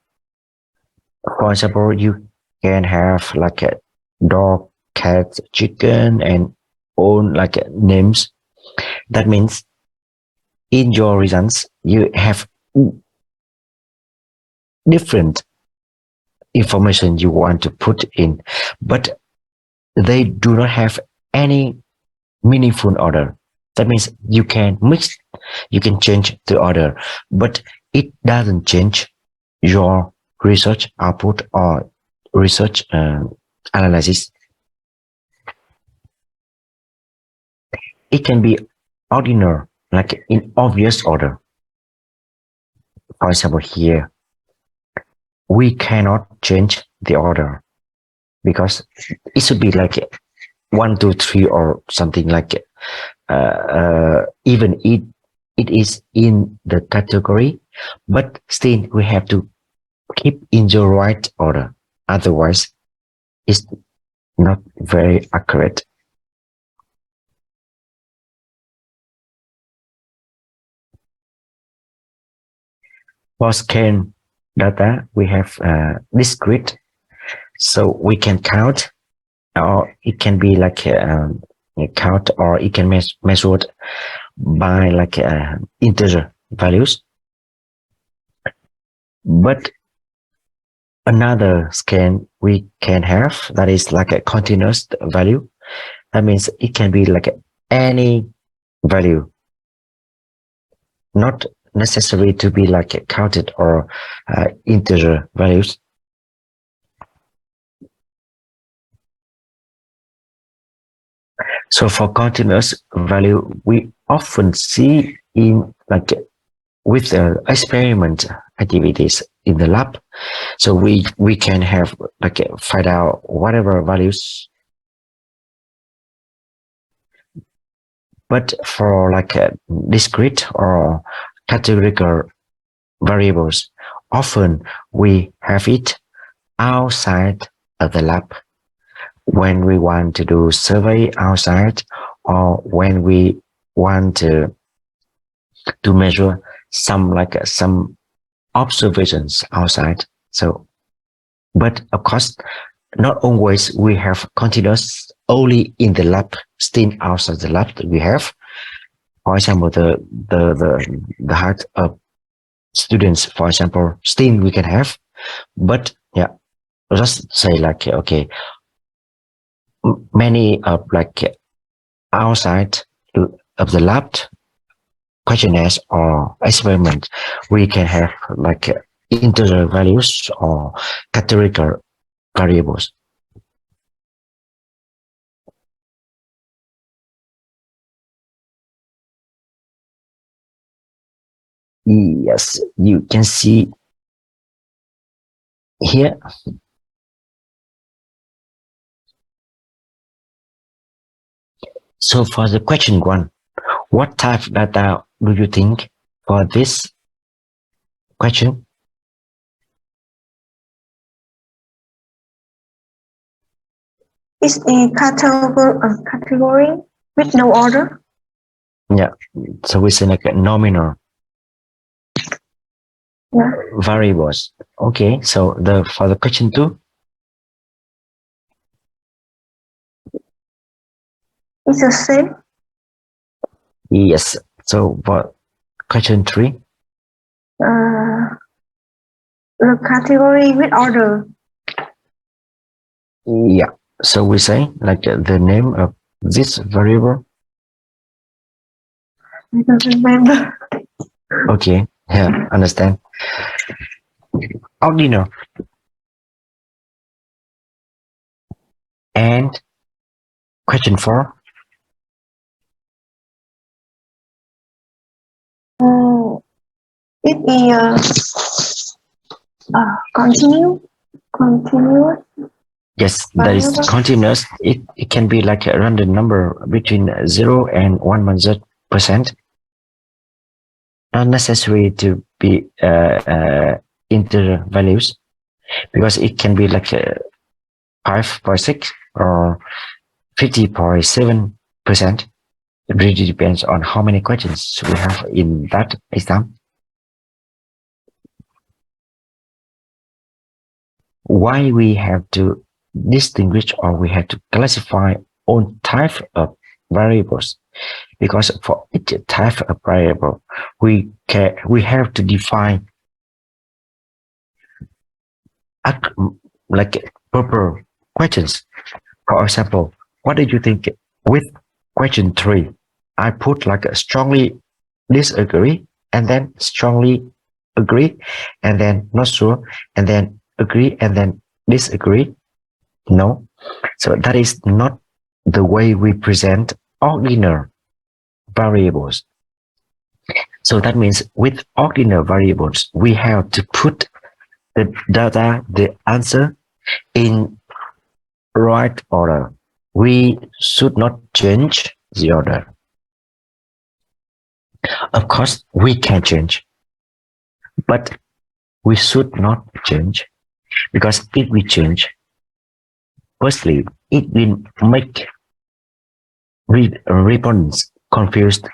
For example, you can have like a dog, cat, chicken, and all like names. That means in your results you have different information you want to put in, but they do not have any meaningful order. That means you can mix, you can change the order, but it doesn't change your research output or research analysis. It can be ordinary, like in obvious order. For example, here we cannot change the order because it should be like 1, 2, 3 or something like even it is in the category, but still we have to keep in the right order. Otherwise, it's not very accurate. For scan data, we have discrete, so we can count, or it can be like a count, or it can measured by like integer values. But another scan we can have that is like a continuous value. That means it can be like any value, not necessary to be like counted or integer values. So for continuous value, we often see in like with the experiment activities in the lab. So we can have like find out whatever values. But for like discrete or categorical variables, often we have it outside of the lab when we want to do survey outside, or when we want to measure some like some observations outside. So, but of course, not always we have continuous only in the lab, still outside the lab that we have. For example, the heart of students, for example, still we can have, but yeah, just say like, okay, many of like outside of the lab questionnaires or experiment, we can have like integer values or categorical variables. Yes, you can see here. So for the question 1, what type of data do you think for this question? It's a category with no order. Yeah, so we say like a nominal Yeah. variables. Okay, so for the question 2, It's the same. yes. So for question 3, The category with order. yeah. So we say like the name of this variable. I don't remember. Okay, yeah, understand. Ordinal. And question 4, It is continuous. yes, that is Variable. continuous. It can be like a random number between 0 and 100%. Not necessary to be integer values, because it can be like 5.6 or 50.7%. It really depends on how many questions we have in that exam. Why we have to distinguish, or we have to classify all type of variables? Because for each type of variable, we have to define like proper questions. For example, what do you think with question 3? I put like a strongly disagree, and then strongly agree, and then not sure, and then agree, and then disagree. No, so that is not the way we present ordinal variables. So that means with ordinal variables, we have to put the data, the answer, in right order. We should not change the order. Of course, we can change, but we should not change, because if we change, firstly, it will make respondents confused,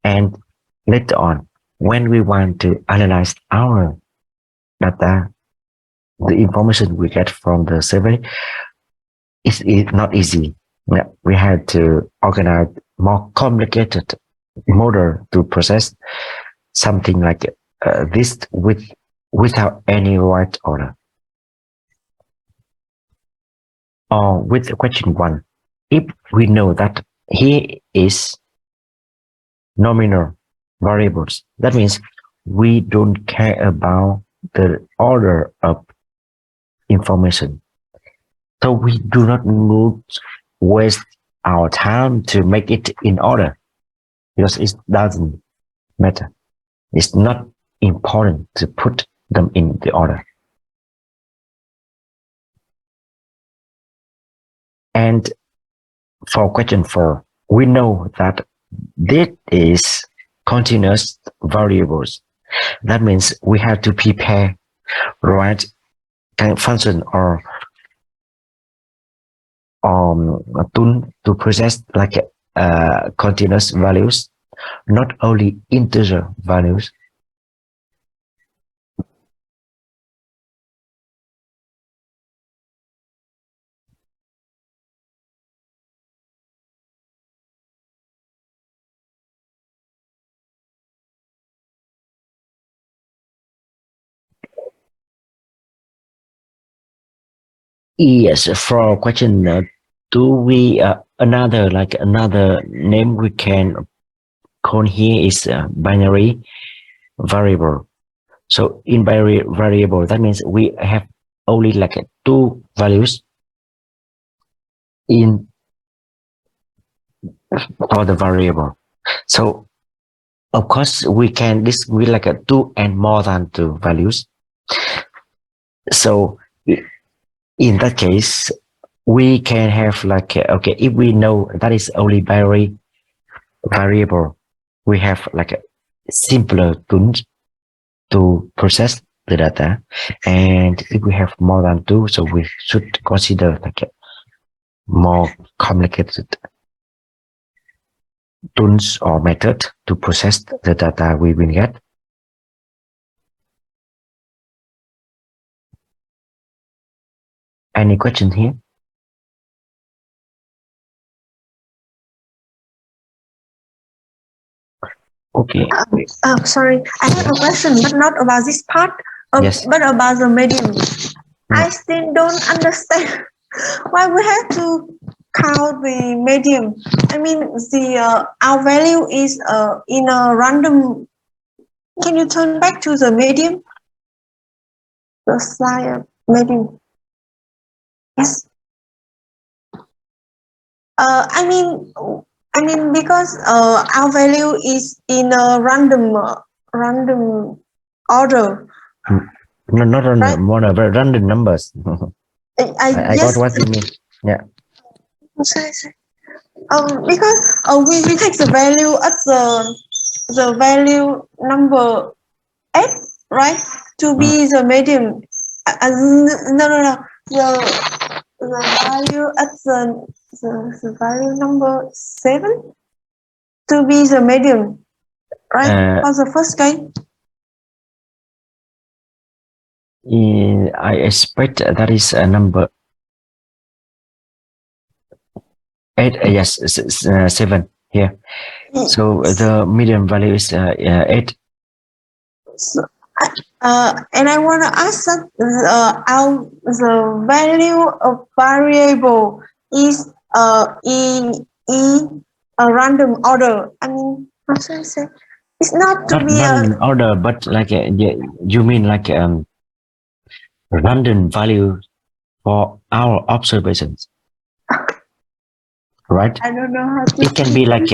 and later on, when we want to analyze our data, the information we get from the survey is not easy. We had to organize more complicated model to process something like this without any right order. Or with question 1, if we know that here is nominal variables, that means we don't care about the order of information. So we do not need waste our time to make it in order, because it doesn't matter. It's not important to put them in the order. And for question 4, we know that this is continuous variables. That means we have to prepare right kind of function or tool to process like continuous values, not only integer values. Yes, for question 2, we another name we can call here is binary variable. So in binary variable, that means we have only like two values in for the variable. So of course we can this will like a two and more than two values. So in that case, we can have like okay, if we know that is only binary variable, we have like a simpler tools to process the data. And if we have more than two, so we should consider like a more complicated tools or method to process the data we will get. Any question here? Okay. Sorry, I have a question, but not about this part, Yes. but about the medium. Yeah. I still don't understand why we have to count the medium. I mean, the our value is in a random. Can you turn back to the medium? The slide medium. Yes. I mean because our value is in a random order. No, not on Right. more random numbers. I Yes. got what you mean. Yeah. Because we take the value at the value number 8, right, to be the medium. No. The value at the value number 7 to be the medium, right? For the first case. I expect that is a number 8. Yes, 7 here. So the medium value is 8. So, and I want to ask that the value of variable is in a random order. I mean, how should I say? It's not to Not be random order, but like you mean like random value for our observations, right? I don't know how to. It can be like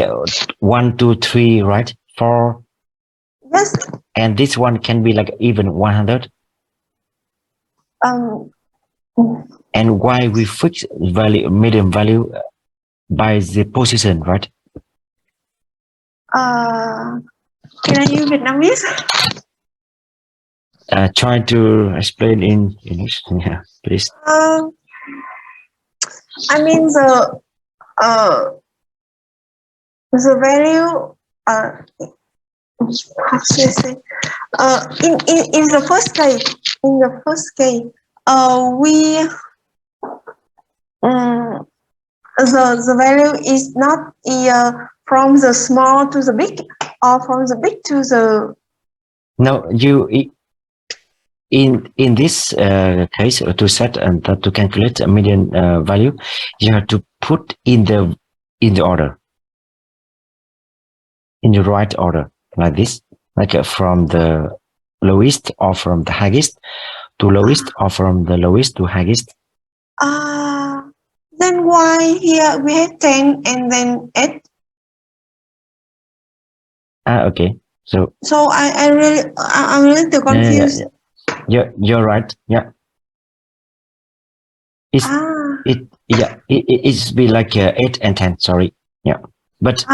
1, 2, 3, right? 4. Yes. And this one can be like even 100. And why we fix value medium value by the position, right? Can I use Vietnamese? Try to explain in English. Yeah, please. I mean the value how should I say? In the first case, we the value is not from the small to the big, or from the big to the. No, you in this case to set and to calculate a median value, you have to put in the order, in the right order, like this, like from the lowest or from the highest to lowest, or from the lowest to highest. Then why here we have 10 and then 8? Okay. So I'm really too confused. You're right. Yeah. It's be like 8 and 10. Sorry. Yeah. But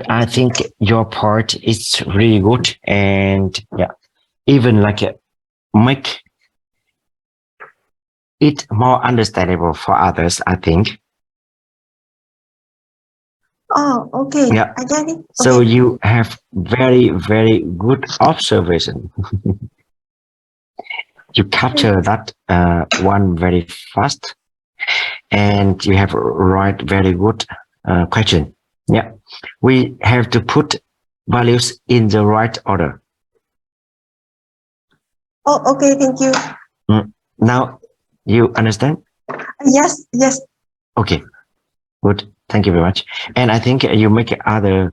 I think your part is really good, and yeah, even like make it more understandable for others, I think. Oh, okay. Yeah. I get it. Okay. So you have very, very good observation. You capture that one very fast, and you have right very good question. Yeah, we have to put values in the right order. Oh, okay. Thank you. Now you understand? Yes. Okay, good. Thank you very much. And I think you make other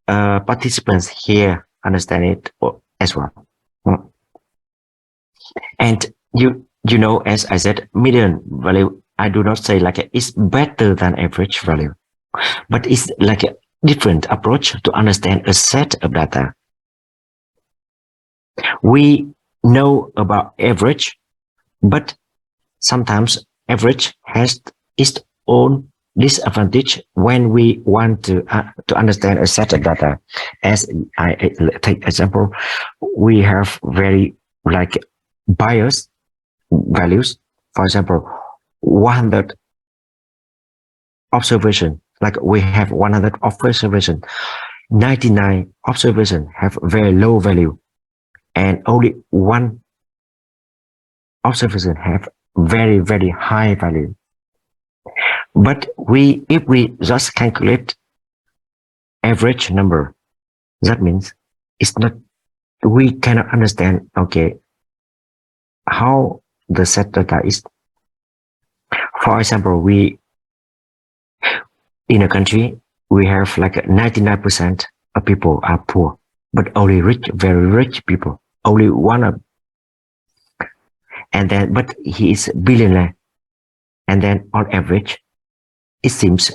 participants here understand it as well. And you know, as I said, median value, I do not say like it's better than average value, but it's like a different approach to understand a set of data. We know about average, but sometimes average has its own disadvantage when we want to understand a set of data. As I take example, we have very like biased values. For example, 100 observation, like we have 100 observation, 99 observation have very low value, and only one observation have very high value. But if we just calculate average number, that means it's not, we cannot understand, okay, how the set data is. For example, we in a country, we have like 99% of people are poor, but only rich, very rich people, only one of, and then, but he is billionaire. And then on average, it seems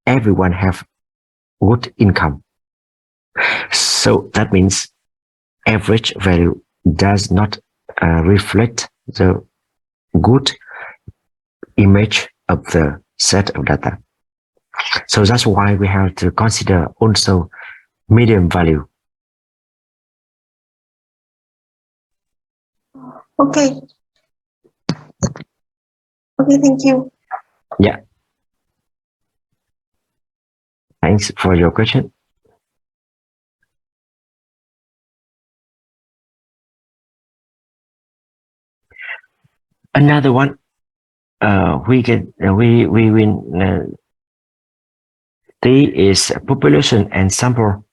everyone have good income. So that means average value does not reflect the good image of the set of data. So that's why we have to consider also median value. Okay. Okay, thank you. Yeah. Thanks for your question. Another one, we will see is population and sample.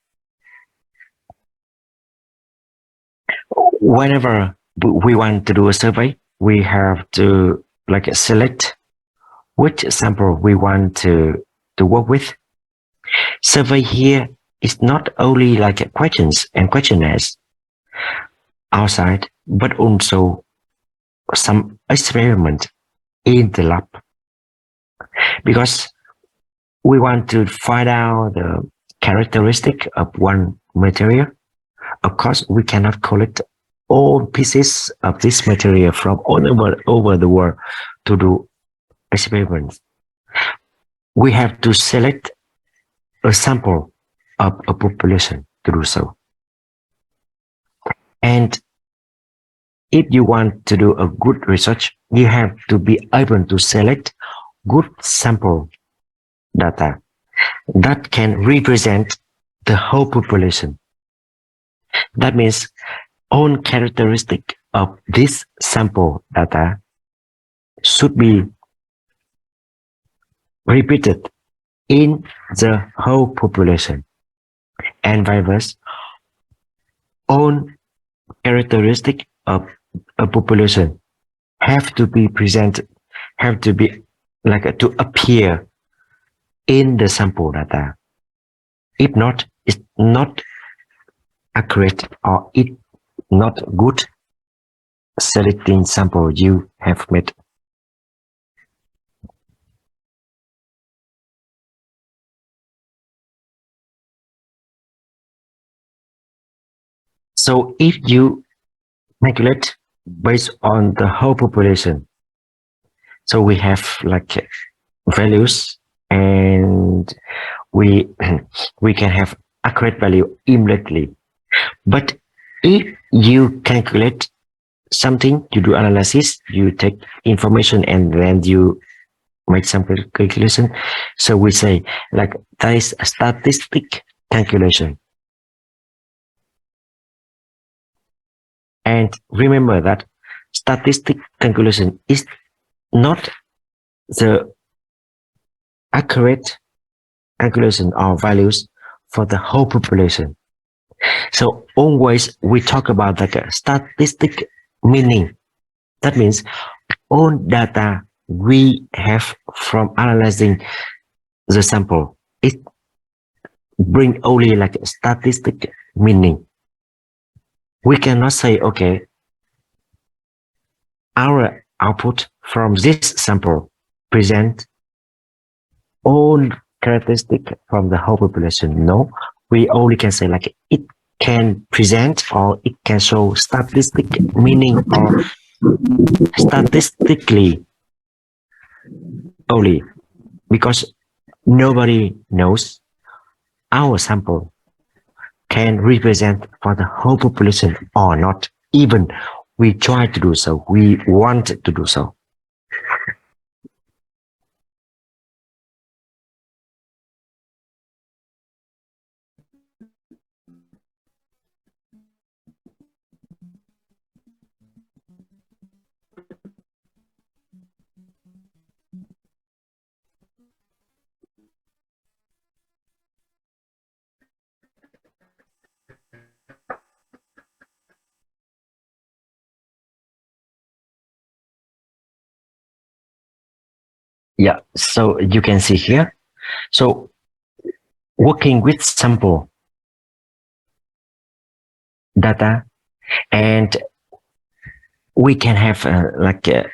Whenever we want to do a survey, we have to like select which sample we want to work with. Survey here is not only like questions and questionnaires outside, but also some experiment in the lab, because we want to find out the characteristic of one material. Of course, we cannot collect all pieces of this material from all over the world to do experiments. We have to select a sample of a population to do so. And if you want to do a good research, you have to be able to select good sample data that can represent the whole population. That means all characteristic of this sample data should be repeated in the whole population, and vice versa. All characteristic of a population have to be presented, have to be like to appear in the sample data. If not, it's not accurate, or it's not good selecting sample you have made. So if you calculate based on the whole population, so we have like values, and we can have accurate value immediately. But if you calculate something, you do analysis, you take information, and then you make some calculation. So we say like that is a statistic calculation. And remember that statistic calculation is not the accurate calculation of values for the whole population. So always we talk about like a statistic meaning. That means all data we have from analyzing the sample, it bring only like a statistic meaning. we cannot say, okay, our output from this sample present all characteristic from the whole population. No, we only can say like it can present or it can show statistic meaning or statistically only, because nobody knows our sample can represent for the whole population or not. Even we try to do so, we want to do so. Yeah, so you can see here. So working with sample data, and we can have like a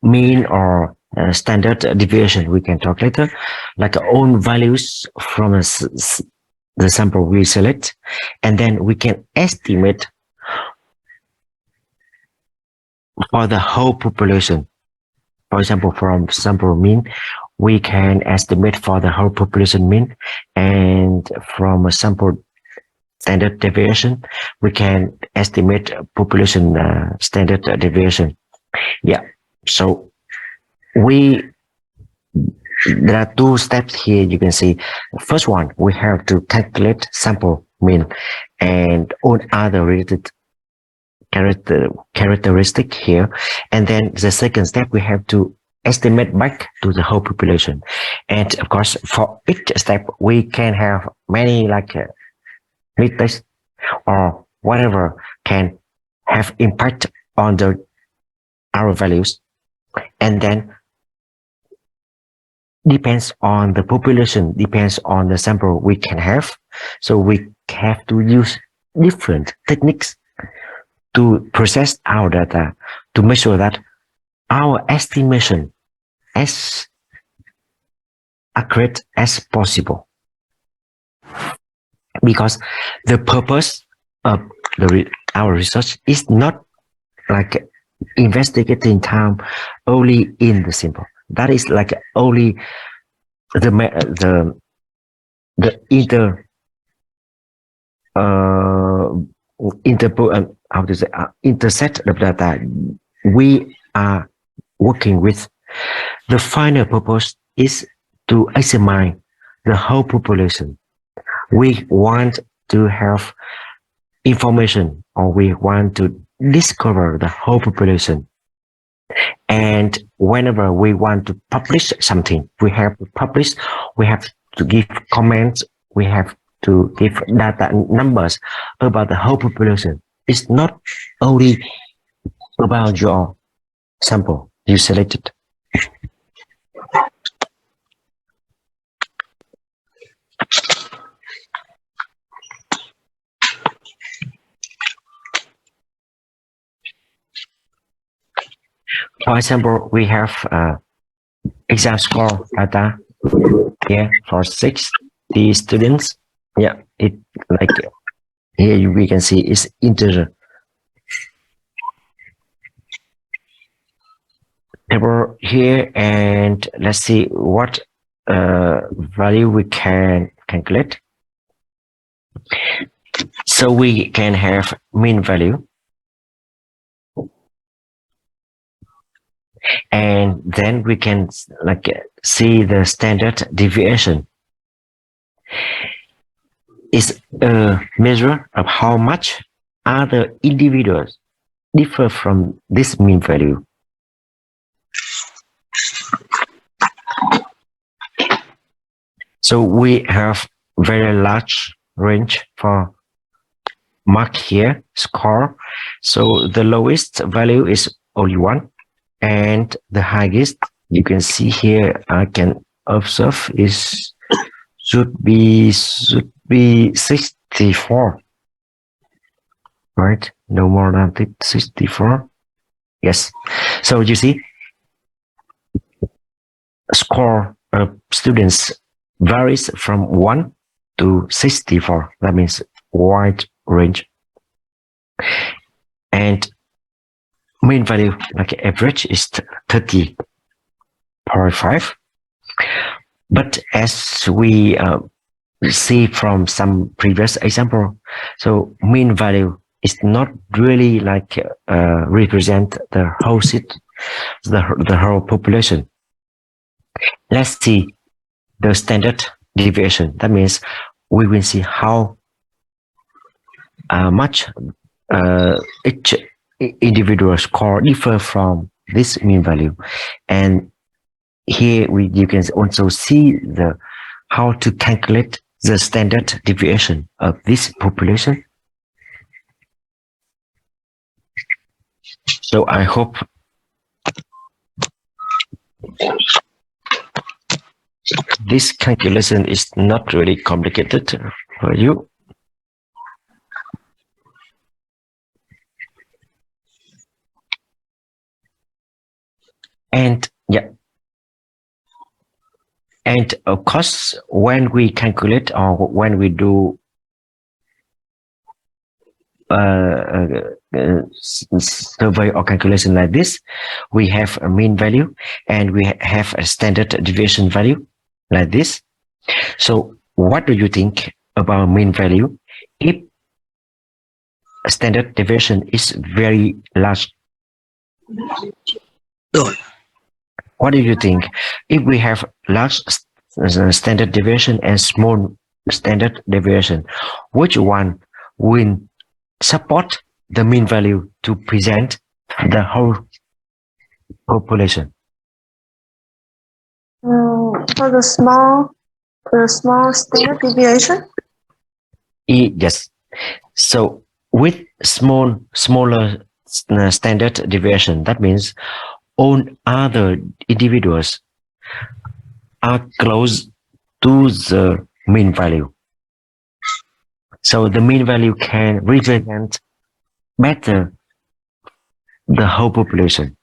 mean or standard deviation. We can talk later, like own values from the sample we select, and then we can estimate for the whole population. For example, from sample mean, we can estimate for the whole population mean, and from a sample standard deviation, we can estimate population standard deviation. Yeah, so there are two steps here. You can see, first one, we have to calculate sample mean and all other related characteristic here, and then the second step, we have to estimate back to the whole population. And of course, for each step, we can have many like lead test or whatever can have impact on our values, and then depends on the population, depends on the sample we can have. So we have to use different techniques to process our data to make sure that our estimation as accurate as possible. Because the purpose of our research is not like investigating time only in the sample. That is like only the interset of data we are working with. The final purpose is to examine the whole population. We want to have information, or we want to discover the whole population. And whenever we want to publish something, we have to publish, we have to give comments, we have to give data numbers about the whole population. It's not only about your sample you selected. For example, we have exam score data here for 60 students. Yeah, it like here we can see it's integer. Table here, and let's see what value we can calculate. So we can have mean value, and then we can like see the standard deviation. Is a measure of how much other individuals differ from this mean value. So we have very large range for mark here, score. So the lowest value is only 1, and the highest you can see here, I can observe, is should be 64, right? no more than 64. Yes. So you see, score of students varies from 1 to 64. That means wide range. And mean value, like average, is 30.5. But as we see from some previous example, so mean value is not really like represent the whole the whole population. Let's see the standard deviation. That means we will see how much each individual score differ from this mean value. And here you can also see the how to calculate the standard deviation of this population. So I hope this calculation is not really complicated for you. And yeah, and of course, when we calculate or when we do survey or calculation like this, we have a mean value and we have a standard deviation value like this. So what do you think about mean value if standard deviation is very large? What do you think if we have large standard deviation and small standard deviation? Which one will support the mean value to present the whole population? For the small standard deviation. Yes. So with smaller standard deviation, that means all other individuals are close to the mean value. So the mean value can represent better the whole population.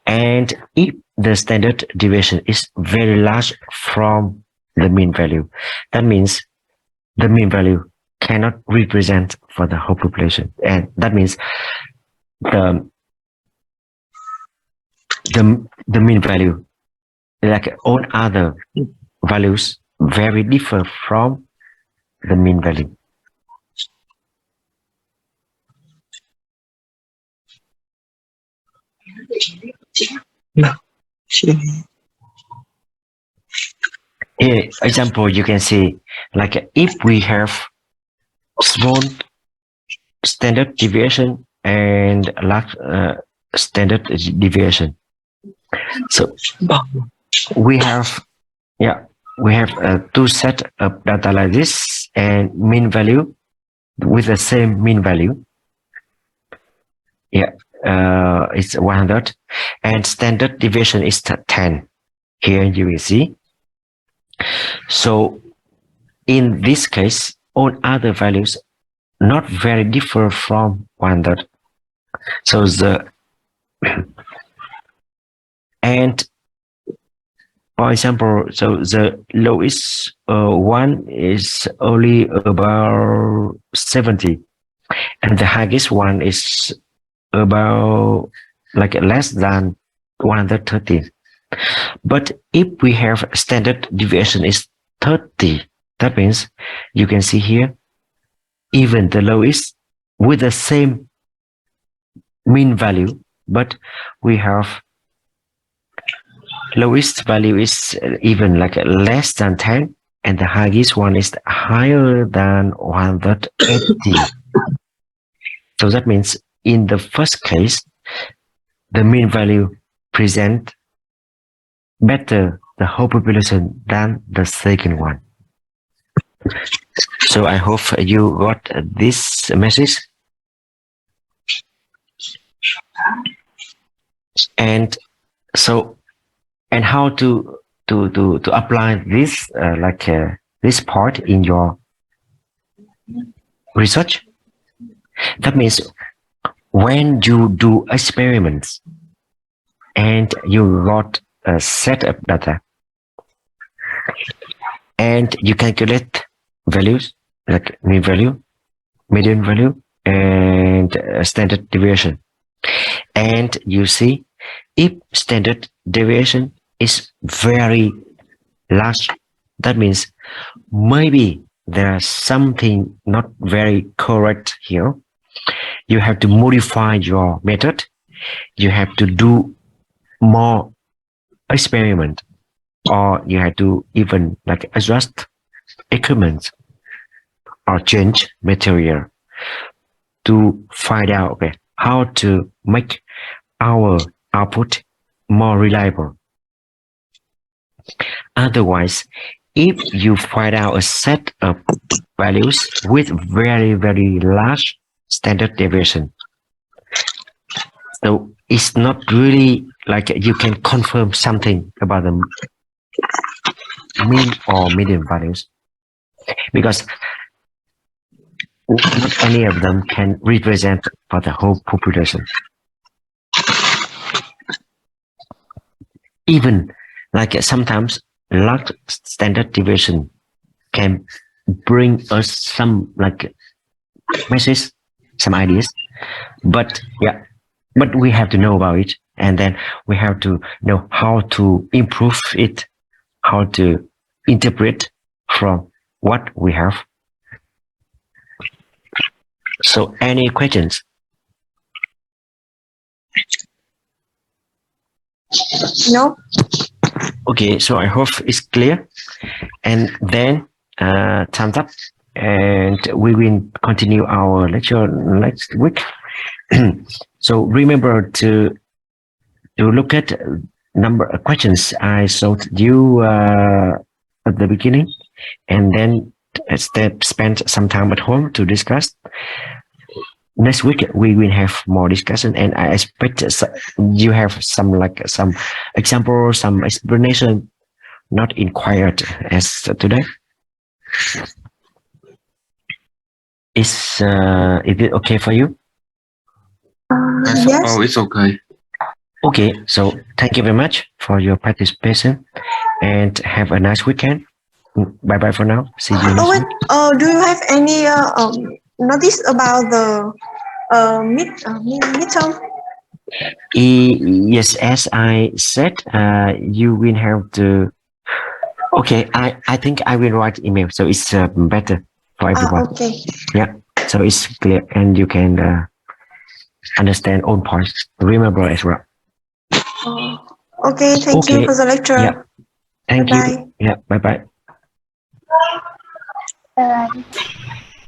And if the standard deviation is very large from the mean value, that means the mean value cannot represent for the whole population. And that means the mean value, like all other values, very differ from the mean value. Here, example, you can see, like if we have small standard deviation and large standard deviation. So we have, two set of data like this and mean value with the same mean value. It's 100 and standard deviation is 10. Here you will see. So in this case, all other values not very differ from 100. So and for example, so the lowest one is only about 70 and the highest one is about like less than 130. But if we have standard deviation is 30, that means you can see here, even the lowest with the same mean value, but we have lowest value is even like less than 10 and the highest one is higher than 180. So that means in the first case, the mean value present better the whole population than the second one. So I hope you got this message. And so, and how to apply this this part in your research. That means when you do experiments and you got a set of data and you calculate values like mean value, median value, and standard deviation, and you see if standard deviation is very large, that means maybe there's something not very correct here. You have to modify your method. You have to do more experiment, or you have to even like adjust equipment or change material to find out, okay, how to make our output more reliable. Otherwise, if you find out a set of values with very, very large standard deviation, so it's not really like you can confirm something about the mean or median values, because not any of them can represent for the whole population. Even like sometimes large standard deviation can bring us some like messages, some ideas, but yeah, but we have to know about it, and then we have to know how to improve it, how to interpret from what we have. So any questions? No. Okay, so I hope it's clear. And then thumbs up, and we will continue our lecture next week. So remember to look at number of questions I showed you at the beginning, and then spend some time at home to discuss. Next week we will have more discussion, and I expect you have some like some example, some explanation, not inquired as today. Is it okay for you? Yes. Oh, it's okay. Okay, so thank you very much for your participation, and have a nice weekend. Bye bye for now. See you next wait. week. Do you have any notice about the midterm? Yes, as I said, you will have to. Okay, I think I will write email, so it's better for everyone. Okay. Yeah, so it's clear, and you can understand all points. Remember as well. Okay. Thank you Okay. for the lecture. Yeah. Thank Bye-bye. you. Yeah. Bye bye. Bye.